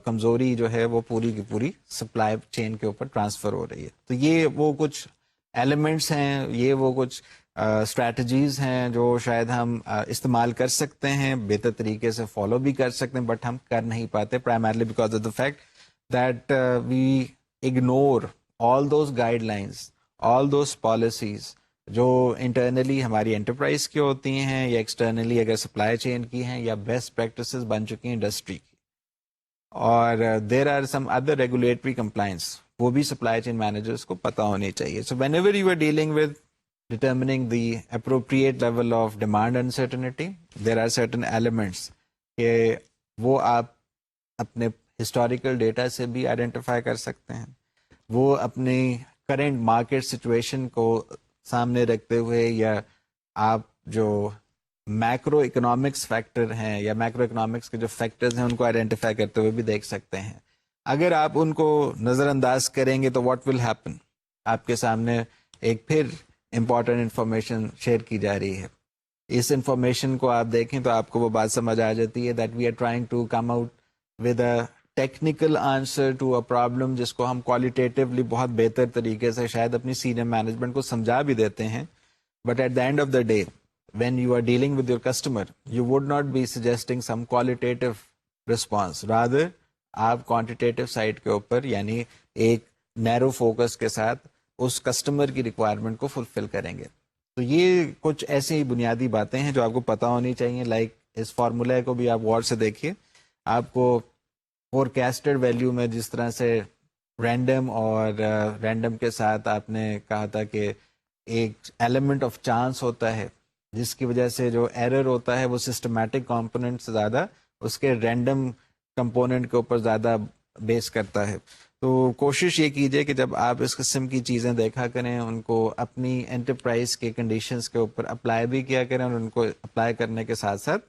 کمزوری جو ہے وہ پوری کی پوری سپلائی چین کے اوپر ٹرانسفر ہو رہی ہے. تو یہ وہ کچھ ایلیمنٹس ہیں, یہ وہ کچھ اسٹریٹجیز ہیں جو شاید ہم استعمال کر سکتے ہیں, بہتر طریقے سے فالو بھی کر سکتے ہیں, بٹ ہم کر نہیں پاتے primarily because of the fact that we ignore all those guidelines, all those policies جو انٹرنلی ہماری انٹرپرائز کی ہوتی ہیں یا ایکسٹرنلی اگر سپلائی چین کی ہیں یا بیسٹ پریکٹسز بن چکی ہیں انڈسٹری کی. اور there are some other regulatory compliance, وہ بھی سپلائی چین مینیجرس کو پتہ ہونی چاہیے. So whenever you are dealing with determining the appropriate level of demand uncertainty, there are certain elements کہ وہ آپ اپنے ہسٹوریکل ڈیٹا سے بھی آئیڈینٹیفائی کر سکتے ہیں, وہ اپنی کرنٹ مارکیٹ سچویشن کو سامنے رکھتے ہوئے, یا آپ جو میکرو اکنامکس فیکٹر ہیں یا میکرو اکنامکس کے جو فیکٹرز ہیں ان کو آئیڈینٹیفائی کرتے ہوئے بھی دیکھ سکتے ہیں. اگر آپ ان کو نظر انداز کریں گے تو واٹ ول ہیپن, آپ کے سامنے ایک پھر امپورٹنٹ انفارمیشن شیئر کی جا رہی ہے. اس انفارمیشن کو آپ دیکھیں تو آپ کو وہ بات سمجھ آ جاتی ہے that we are trying to come out with a technical answer to a problem, جس کو ہم کوالیٹیٹیولی بہت بہتر طریقے سے شاید اپنی سینئر مینجمنٹ کو سمجھا بھی دیتے ہیں. But at the end of the day when you are dealing with your customer you would not be suggesting some qualitative response, rather آپ کوانٹیٹیو سائڈ کے اوپر یعنی ایک نیرو فوکس کے ساتھ اس کسٹمر کی ریکوائرمنٹ کو فلفل کریں گے. تو یہ کچھ ایسی بنیادی باتیں ہیں جو آپ کو پتہ ہونی چاہیے. لائک اس فارمولے کو بھی آپ غور سے دیکھیے, آپ کو فورکاسٹڈ ویلیو میں جس طرح سے رینڈم اور رینڈم کے ساتھ آپ نے کہا تھا کہ ایک ایلیمنٹ آف چانس ہوتا ہے, جس کی وجہ سے جو ایرر ہوتا ہے وہ سسٹمیٹک کمپوننٹ سے زیادہ اس کے رینڈم کمپوننٹ کے اوپر زیادہ بیس کرتا ہے. تو کوشش یہ کیجئے کہ جب آپ اس قسم کی چیزیں دیکھا کریں ان کو اپنی انٹرپرائز کے کنڈیشنز کے اوپر اپلائی بھی کیا کریں, اور ان کو اپلائی کرنے کے ساتھ ساتھ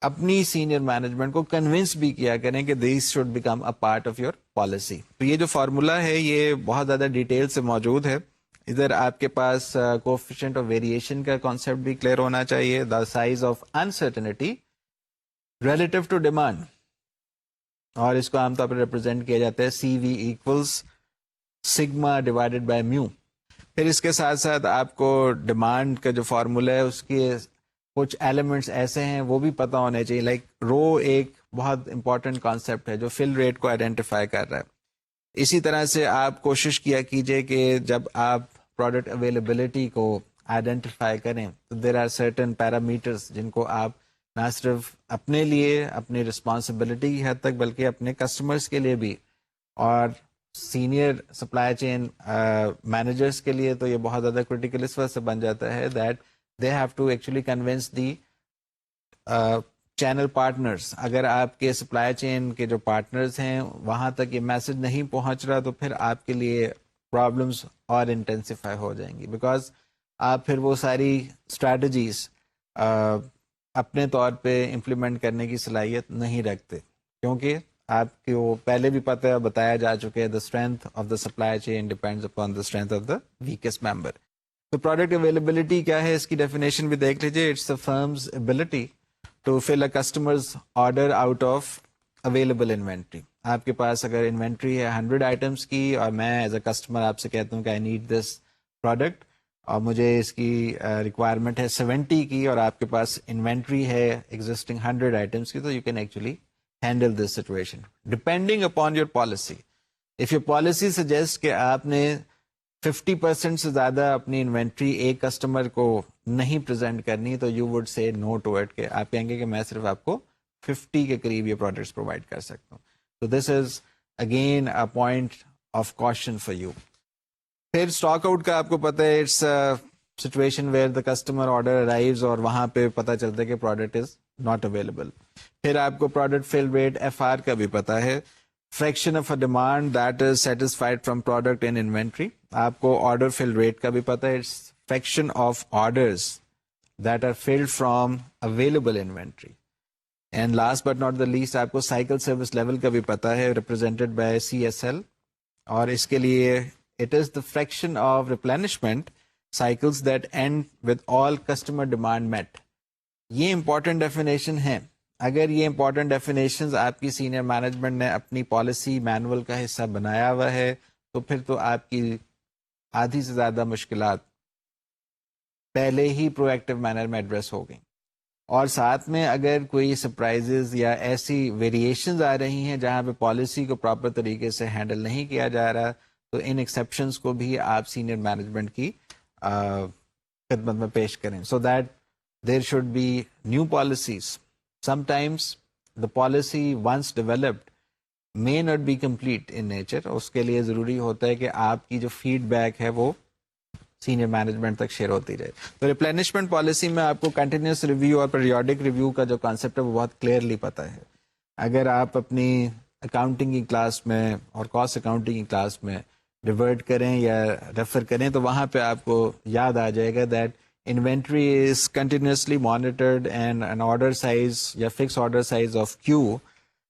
اپنی سینئر مینجمنٹ کو کنونس بھی کیا کریں کہ these should become a part of your policy. تو یہ جو فارمولا ہے یہ بہت زیادہ ڈیٹیل سے موجود ہے. ادھر آپ کے پاس کوفیشنٹ آف ویریشن کا کانسیپٹ بھی کلیئر ہونا چاہیے, the size of uncertainty relative to demand, اور اس کو عام طور پر ریپرزینٹ کیا جاتا ہے C V equals sigma divided by mu. پھر اس کے ساتھ ساتھ آپ کو ڈیمانڈ کا جو فارمولا ہے اس کے کچھ ایلیمنٹس ایسے ہیں وہ بھی پتہ ہونے چاہیے. لائک رو ایک بہت امپورٹنٹ کانسیپٹ ہے جو فل ریٹ کو آئیڈینٹیفائی کر رہا ہے. اسی طرح سے آپ کوشش کیا کیجئے کہ جب آپ پروڈکٹ اویلیبلٹی کو آئیڈینٹیفائی کریں تو دیر آر سرٹن پیرامیٹرس جن کو آپ نہ صرف اپنے لیے اپنی رسپانسبلٹی کی حد تک بلکہ اپنے کسٹمرس کے لیے بھی اور سینئر سپلائی چین مینیجرس کے لیے تو یہ بہت زیادہ کرٹیکل اس وجہ سے بن جاتا ہے that they have to actually convince the channel partners. اگر آپ کے سپلائی چین کے جو پارٹنرز ہیں وہاں تک یہ میسج نہیں پہنچ رہا تو پھر آپ کے لیے پرابلمس اور انٹینسیفائی ہو جائیں گی بیکاز آپ پھر وہ ساری اسٹریٹجیز اپنے طور پہ امپلیمنٹ کرنے کی صلاحیت نہیں رکھتے کیونکہ آپ کو پہلے بھی پتہ بتایا جا چکے the strength of the supply chain depends upon the strength of the weakest member. تو پروڈکٹ اویلیبلٹی کیا ہے اس کی ڈیفینیشن بھی دیکھ لیجیے. It's the firm's ability to fill a customer's order out of available inventory. آپ کے پاس اگر انوینٹری ہے 100 آئٹمس کی اور میں ایز اے کسٹمر آپ سے کہتا ہوں کہ آئی نیڈ دس پروڈکٹ اور مجھے اس کی ریکوائرمنٹ ہے 70 کی اور آپ کے پاس انوینٹری ہے ایگزسٹنگ 100 آئٹمس کی تو you can actually handle this situation depending upon your policy. If your policy suggest کہ آپ نے 50% سے زیادہ اپنی انوینٹری ایک کسٹمر کو نہیں پریزنٹ کرنی تو you would say know to it کہ آپ کہیں گے کہ میں صرف آپ کو 50 کے قریب یہ پروڈکٹس پرووائڈ کر سکتا ہوں. تو this is again a point of question for you. پھر اسٹاک آؤٹ کا آپ کو پتہ ہے it's situation where the customer order arrives اور وہاں پہ پتہ چلتا ہے کہ پروڈکٹ از ناٹ اویلیبل. پھر آپ کو پروڈکٹ فل ریٹ FR کا بھی پتہ ہے. Fraction of a demand that is satisfied from product in inventory. آپ کو آرڈر فل ریٹ کا بھی پتہ ہے. It's fraction of orders that are filled from available inventory. And last but not the least آپ کو سائیکل سروس لیول کا بھی پتہ ہے ریپرزینٹیڈ بائی CSL اور اس کے لیے it is the fraction of replenishment cycles that end with all customer demand met. یہ امپورٹنٹ ڈیفینیشن ہیں. اگر یہ امپورٹنٹ ڈیفینیشنز آپ کی سینئر مینجمنٹ نے اپنی پالیسی مینول کا حصہ بنایا ہوا ہے تو پھر تو آپ کی آدھی سے زیادہ مشکلات پہلے ہی پرو ایکٹیو مینر میں ایڈریس ہو گئیں. اور ساتھ میں اگر کوئی سرپرائزز یا ایسی ویریشنز آ رہی ہیں جہاں پہ پالیسی کو پراپر طریقے سے ہینڈل نہیں کیا جا رہا تو ان ایکسیپشنز کو بھی آپ سینئر مینجمنٹ کی خدمت میں پیش کریں so that there should be new policies. Sometimes the policy once developed may not be complete in nature. اس کے لیے ضروری ہوتا ہے کہ آپ کی جو فیڈ بیک ہے وہ سینئر مینجمنٹ تک شیئر ہوتی رہے. تو ریپلینشمنٹ پالیسی میں آپ کو کنٹینیوس ریویو اور پیریوڈک ریویو کا جو کانسیپٹ ہے وہ بہت کلیئرلی پتہ ہے. اگر آپ اپنی اکاؤنٹنگ کی کلاس میں اور کاسٹ اکاؤنٹنگ کی کلاس میں ریورٹ کریں یا ریفر کریں تو وہاں پہ آپ کو یاد آ جائے گا that inventory is continuously monitored and an order size یا fixed order size of Q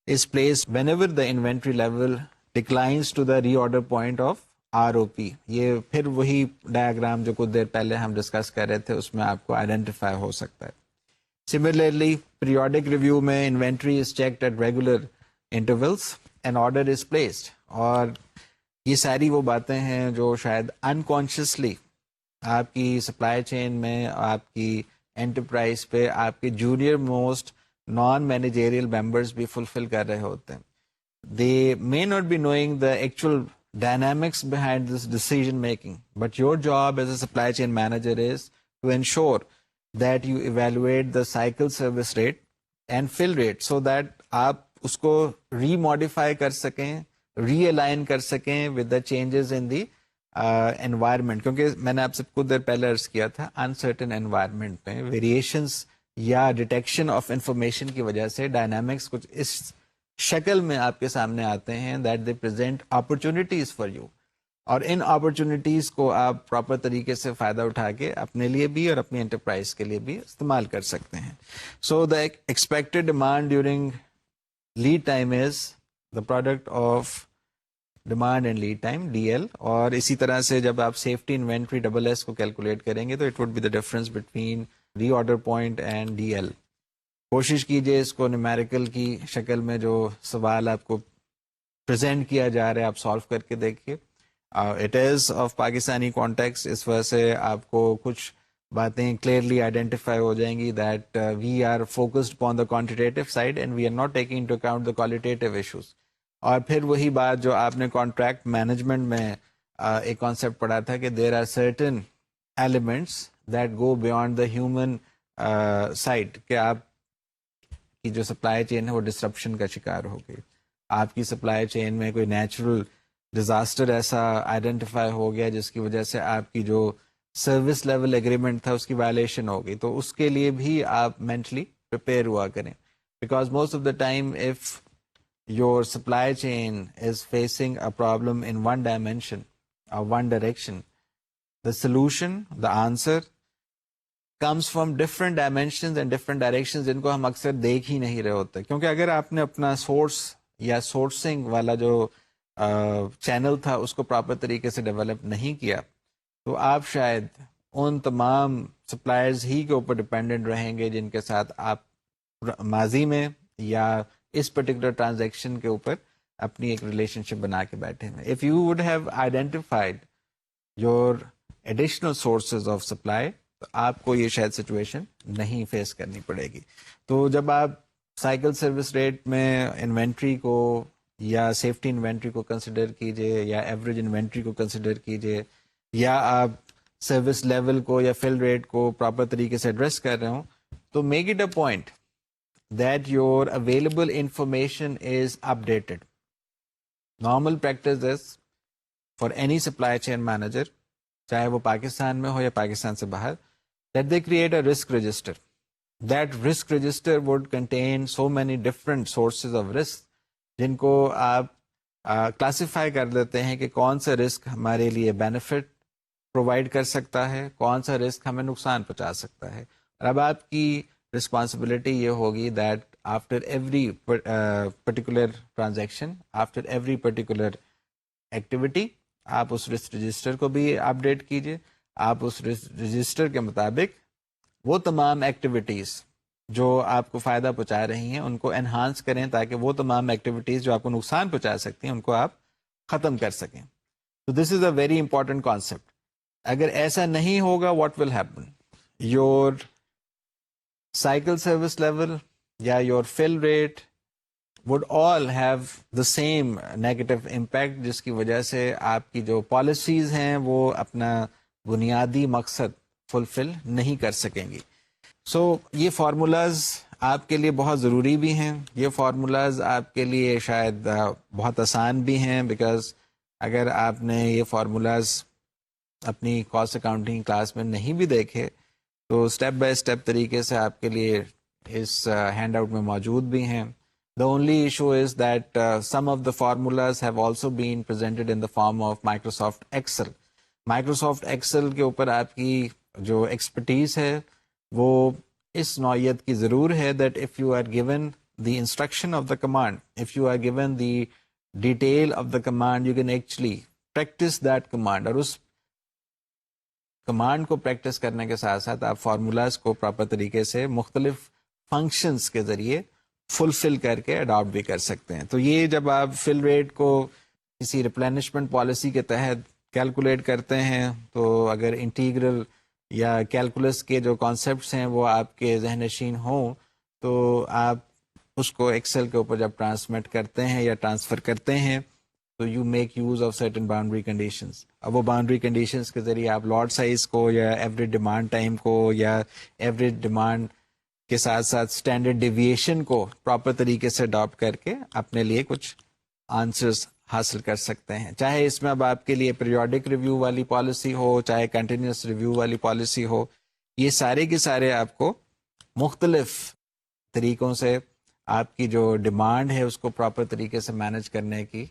is placed whenever the inventory level declines to the reorder point of ROP. یہ پھر وہی ڈائیگرام جو کچھ دیر پہلے ہم ڈسکس کر رہے تھے اس میں آپ کو آئیڈینٹیفائی ہو سکتا ہے. Similarly, periodic review میں inventory is checked at regular intervals and order is placed. اور یہ ساری وہ باتیں ہیں جو شاید انکانشیسلی آپ کی سپلائی چین میں آپ کی انٹرپرائز پہ آپ کے junior most non managerial members بھی فلفل کر رہے ہوتے ہیں. They may not be knowing the actual dynamics behind this decision making but your job as a supply chain manager is to ensure that you evaluate the cycle service rate and fill rate so that آپ اس کو ری modify کر سکیں, ری align کر سکیں with the changes in the environment. کیونکہ میں نے آپ سے کچھ دیر پہلے عرض کیا تھا انسرٹن انوائرمنٹ میں ویریشنس یا ڈیٹیکشن آف انفارمیشن کی وجہ سے ڈائنامکس کچھ اس شکل میں آپ کے سامنے آتے ہیں that they present opportunities for you اور ان اپرچونیٹیز کو آپ پراپر طریقے سے فائدہ اٹھا کے اپنے لیے بھی اور اپنی انٹرپرائز کے لیے بھی استعمال کر سکتے ہیں. So the expected demand during lead time is the product of demand and lead time DL. اور اسی طرح سے جب آپ سیفٹی انوینٹری SS کو کیلکولیٹ کریں گے تو it would be the difference between reorder point and DL. کوشش کیجئے اس کو نیومیریکل کی شکل میں جو سوال آپ کو پریزنٹ کیا جا رہا ہے آپ سالو کر کے دیکھیے. It is of Pakistani context, اس وجہ سے آپ کو کچھ باتیں کلیئرلی آئیڈینٹیفائی ہو جائیں گی that we are focused upon the quantitative side and we are not taking into account the qualitative issues. اور پھر وہی بات جو آپ نے کانٹریکٹ مینجمنٹ میں ایک کانسیپٹ پڑھا تھا کہ there are certain elements that go beyond the human side کہ آپ کی جو سپلائی چین ہے وہ ڈسرپشن کا شکار ہو گئی, آپ کی سپلائی چین میں کوئی نیچرل ڈیزاسٹر ایسا آئیڈینٹیفائی ہو گیا جس کی وجہ سے آپ کی جو سروس لیول ایگریمنٹ تھا اس کی وائلیشن ہو گئی, تو اس کے لیے بھی آپ مینٹلی پریپیئر ہوا کریں, because most of the time if your supply chain is facing a problem in one dimension or one direction, the solution, the answer comes from different dimensions and different directions جن کو ہم اکثر دیکھ ہی نہیں رہے ہوتے, کیونکہ اگر آپ نے اپنا سورس یا سورسنگ والا جو چینل تھا اس کو پراپر طریقے سے ڈیولپ نہیں کیا تو آپ شاید ان تمام سپلائرز ہی کے اوپر ڈپینڈنٹ رہیں گے جن کے ساتھ آپ ماضی میں یا اس پرٹیکولر ٹرانزیکشن کے اوپر اپنی ایک ریلیشن شپ بنا کے بیٹھے ہیں. If you would have identified your additional sources of supply تو آپ کو یہ شاید سچویشن نہیں فیس کرنی پڑے گی. تو جب آپ سائیکل سروس ریٹ میں انوینٹری کو یا سیفٹی انوینٹری کو کنسیڈر کیجئے یا ایوریج انوینٹری کو کنسیڈر کیجئے یا آپ سروس لیول کو یا فل ریٹ کو پراپر طریقے سے ایڈریس کر رہے ہوں تو make it a point that your available information is updated. Normal practice is for any supply chain manager, چاہے وہ پاکستان میں ہو یا پاکستان سے باہر, that they create a risk register. That risk register would contain so many different sources of risk جن کو آپ classify کر دیتے ہیں کہ کون سا رسک ہمارے لیے بینیفٹ پرووائڈ کر سکتا ہے, کون سا رسک ہمیں نقصان پہنچا سکتا ہے. اور اب آپ کی responsibility یہ ہوگی that after every particular transaction, after every particular activity, آپ اس رسک رجسٹر کو بھی اپڈیٹ کیجئے. آپ اس رسک رجسٹر کے مطابق وہ تمام ایکٹیویٹیز جو آپ کو فائدہ پہنچا رہی ہیں ان کو انہانس کریں تاکہ وہ تمام ایکٹیویٹیز جو آپ کو نقصان پہنچا سکتی ہیں ان کو آپ ختم کر سکیں. تو this is a very important concept. اگر ایسا نہیں ہوگا what will happen, your cycle service level یا your fill rate would all have the same negative impact جس کی وجہ سے آپ کی جو پالیسیز ہیں وہ اپنا بنیادی مقصد فلفل نہیں کر سکیں گی. سو یہ فارمولاز آپ کے لیے بہت ضروری بھی ہیں, یہ فارمولاز آپ کے لیے شاید بہت آسان بھی ہیں, بیکاز اگر آپ نے یہ فارمولاز اپنی کاسٹ اکاؤنٹنگ کلاس میں نہیں بھی دیکھے تو اسٹیپ بائی اسٹیپ طریقے سے آپ کے لیے اس ہینڈ آؤٹ میں موجود بھی ہیں. The only issue is that some of the formulas have also been presented in the form of Microsoft Excel. Microsoft Excel کے اوپر آپ کی جو ایکسپرٹیز ہے وہ اس نوعیت کی ضرور ہے that if you are given the instruction of the command, if you are given the detail of the command, you can actually practice that command. اور اس کمانڈ کو پریکٹس کرنے کے ساتھ ساتھ آپ فارمولاز کو پراپر طریقے سے مختلف فنکشنز کے ذریعے فلفل کر کے اڈاپٹ بھی کر سکتے ہیں. تو یہ جب آپ فل ریٹ کو کسی ریپلینشمنٹ پالیسی کے تحت کیلکولیٹ کرتے ہیں تو اگر انٹیگرل یا کیلکولس کے جو کانسیپٹس ہیں وہ آپ کے ذہن نشین ہوں تو آپ اس کو ایکسل کے اوپر جب ٹرانسمٹ کرتے ہیں یا ٹرانسفر کرتے ہیں تو you make use of certain boundary conditions. اب وہ باؤنڈری کنڈیشنز کے ذریعے آپ لاٹ سائز کو یا ایوریج ڈیمانڈ ٹائم کو یا ایوریج ڈیمانڈ کے ساتھ ساتھ اسٹینڈرڈ ڈیویشن کو پراپر طریقے سے اڈاپٹ کر کے اپنے لیے کچھ آنسرز حاصل کر سکتے ہیں. چاہے اس میں اب آپ کے لیے پیریوڈک ریویو والی پالیسی ہو, چاہے کنٹینیوس ریویو والی پالیسی ہو, یہ سارے کے سارے آپ کو مختلف طریقوں سے آپ کی جو ڈیمانڈ ہے اس کو پراپر طریقے سے مینج کرنے کی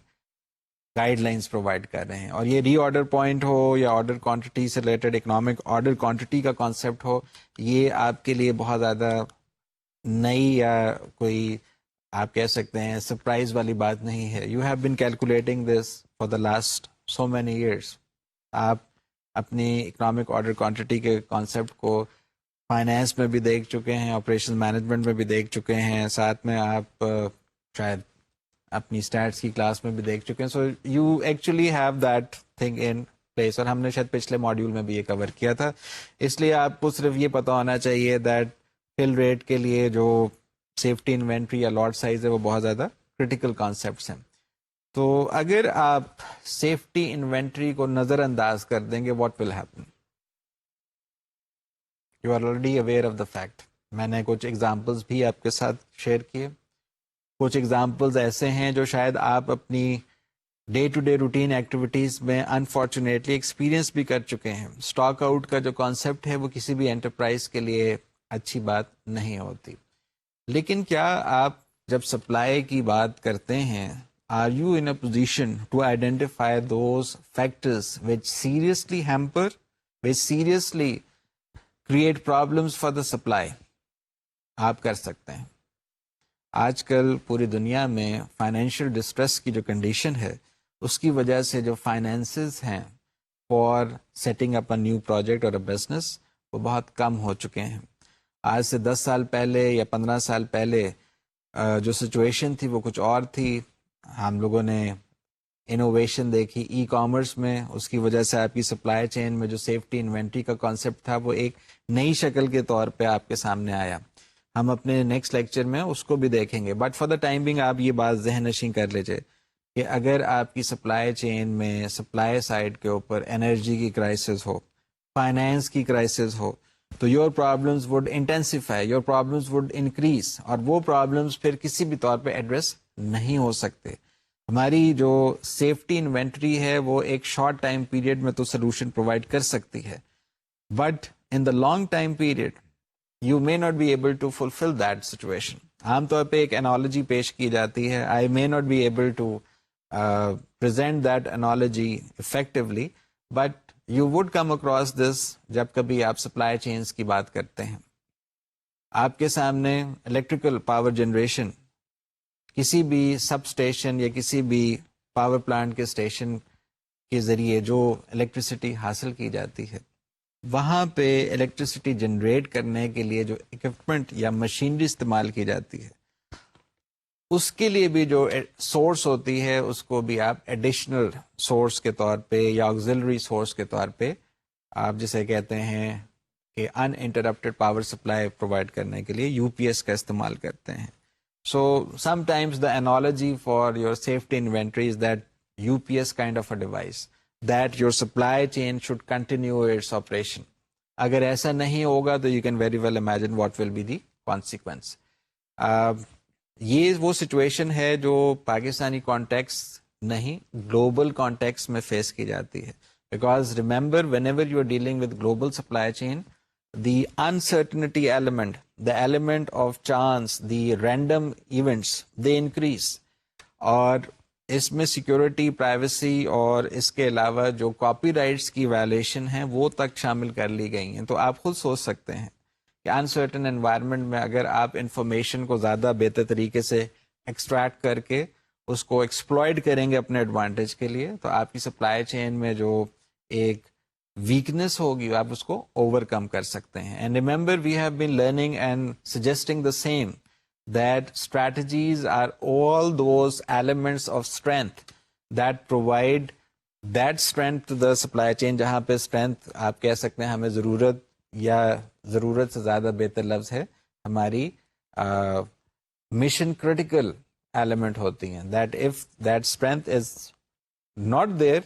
گائیڈ لائنس پرووائڈ کر رہے ہیں. اور یہ ری آرڈر پوائنٹ ہو یا آرڈر کوانٹٹی سے ریلیٹڈ اکنامک آرڈر کوانٹٹی کا کانسیپٹ ہو, یہ آپ کے لیے بہت زیادہ نئی یا کوئی آپ کہہ سکتے ہیں سرپرائز والی بات نہیں ہے. You have been calculating this for the last so many years. آپ اپنی اکنامک آرڈر کوانٹٹی کے کانسیپٹ کو فائنینس میں بھی دیکھ چکے ہیں, آپریشن مینجمنٹ میں بھی دیکھ چکے ہیں, ساتھ میں آپ شاید اپنی اسٹیٹس کی کلاس میں بھی دیکھ چکے ہیں. So you actually have that thing in place, اور ہم نے شاید پچھلے ماڈیول میں بھی یہ کور کیا تھا. اس لیے آپ کو صرف یہ پتا ہونا چاہیے دیٹ فل ریٹ کے لیے جو سیفٹی انوینٹری یا لاٹ سائز ہے وہ بہت زیادہ کرٹیکل کانسیپٹس ہیں. تو اگر آپ سیفٹی انوینٹری کو نظر انداز کر دیں گے what will happen, you are already aware of the fact. میں نے کچھ ایگزامپلس بھی آپ کے ساتھ شیئر کیے. کچھ ایگزامپلز ایسے ہیں جو شاید آپ اپنی day to day routine activities میں انفارچونیٹلی ایکسپیرینس بھی کر چکے ہیں. اسٹاک آؤٹ کا جو کانسیپٹ ہے وہ کسی بھی انٹرپرائز کے لیے اچھی بات نہیں ہوتی. لیکن کیا آپ جب سپلائی کی بات کرتے ہیں, are you in a position to identify those factors which seriously hamper, which seriously create problems for the supply? آپ کر سکتے ہیں. آج کل پوری دنیا میں فائنینشیل ڈسٹریس کی جو کنڈیشن ہے اس کی وجہ سے جو فائنینسز ہیں for setting up a new project اور اے بزنس وہ بہت کم ہو چکے ہیں. آج سے 10 سال پہلے یا 15 سال پہلے جو سچویشن تھی وہ کچھ اور تھی. ہم لوگوں نے انوویشن دیکھی ای کامرس میں, اس کی وجہ سے آپ کی سپلائی چین میں جو سیفٹی انوینٹری کا کانسیپٹ تھا وہ ایک نئی شکل کے طور پہ آپ کے سامنے آیا. ہم اپنے نیکسٹ لیکچر میں اس کو بھی دیکھیں گے, but for the time being آپ یہ بات ذہن نشین کر لیجیے کہ اگر آپ کی سپلائی چین میں سپلائی سائڈ کے اوپر انرجی کی کرائسس ہو, فائنینس کی کرائسس ہو, تو your problems would intensify, your problems would increase, اور وہ پرابلمس پھر کسی بھی طور پہ ایڈریس نہیں ہو سکتے. ہماری جو سیفٹی انوینٹری ہے وہ ایک شارٹ ٹائم پیریڈ میں تو سولوشن پرووائڈ کر سکتی ہے, but in the long time period you may not be able to fulfill that situation. عام طور پہ ایک analogy پیش کی جاتی ہے. I may not be able to present that analogy effectively, but you would come across this جب کبھی آپ supply chains کی بات کرتے ہیں. آپ کے سامنے electrical power generation کسی بھی سب اسٹیشن یا کسی بھی پاور پلانٹ کے اسٹیشن کے ذریعے جو الیکٹریسٹی حاصل کی جاتی ہے, وہاں پہ الیکٹریسٹی جنریٹ کرنے کے لیے جو اکوپمنٹ یا مشینری استعمال کی جاتی ہے اس کے لیے بھی جو سورس ہوتی ہے اس کو بھی آپ ایڈیشنل سورس کے طور پہ یا آکسیلری سورس کے طور پہ آپ جسے کہتے ہیں کہ ان انٹرپٹیڈ پاور سپلائی پرووائڈ کرنے کے لیے یو پی ایس کا استعمال کرتے ہیں. So sometimes the analogy for your safety inventory is that U P S kind of a device that your supply chain should continue its operation. اگر ایسا نہیں ہوگا تو you can very well imagine what will be the consequence. یہ وہ situation ہے جو Pakistani context نہیں گلوبل کانٹیکس میں فیس کی جاتی ہے. Because remember, whenever you are dealing with global supply chain, the uncertainty element, the element of chance, the random events, they increase. اور اس میں سیکیورٹی, پرائیویسی اور اس کے علاوہ جو کاپی رائٹس کی وائلیشن ہیں وہ تک شامل کر لی گئی ہیں. تو آپ خود سوچ سکتے ہیں کہ انسرٹن انوائرمنٹ میں اگر آپ انفارمیشن کو زیادہ بہتر طریقے سے ایکسٹریکٹ کر کے اس کو ایکسپلوئڈ کریں گے اپنے ایڈوانٹیج کے لیے, تو آپ کی سپلائی چین میں جو ایک ویکنس ہوگی آپ اس کو اوور کم کر سکتے ہیں. And remember we have been learning and suggesting the same that strategies are all those elements of strength that provide that strength to the supply chain. جہاں پہ strength آپ کہہ سکتے ہیں ہمیں ضرورت یا ضرورت سے زیادہ بہتر لفظ ہے ہماری mission critical element ہوتی ہیں, that if that strength is not there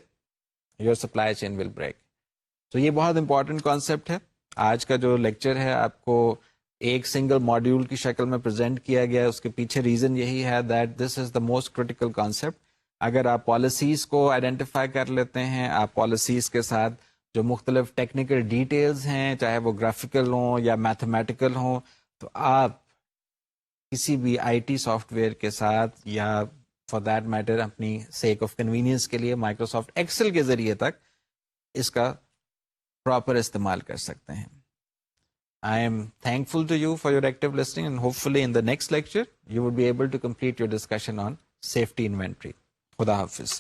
your supply chain will break. تو یہ بہت امپورٹنٹ کانسیپٹ ہے. آج کا جو لیکچر ہے آپ کو ایک سنگل ماڈیول کی شکل میں پریزنٹ کیا گیا. اس کے پیچھے ریزن یہی ہے that this is the most critical concept. اگر آپ پالیسیز کو آئیڈینٹیفائی کر لیتے ہیں, آپ پالیسیز کے ساتھ جو مختلف ٹیکنیکل ڈیٹیلز ہیں چاہے وہ گرافیکل ہوں یا میتھمیٹیکل ہوں, تو آپ کسی بھی آئی ٹی سافٹ ویئر کے ساتھ یا فار دیٹ میٹر اپنی سیک آف کنوینئنس کے لیے مائکروسافٹ ایکسل کے ذریعے تک اس کا پراپر استعمال کر سکتے ہیں. I am thankful to you for your active listening, and hopefully in the next lecture you will be able to complete your discussion on safety inventory. Khuda Hafiz.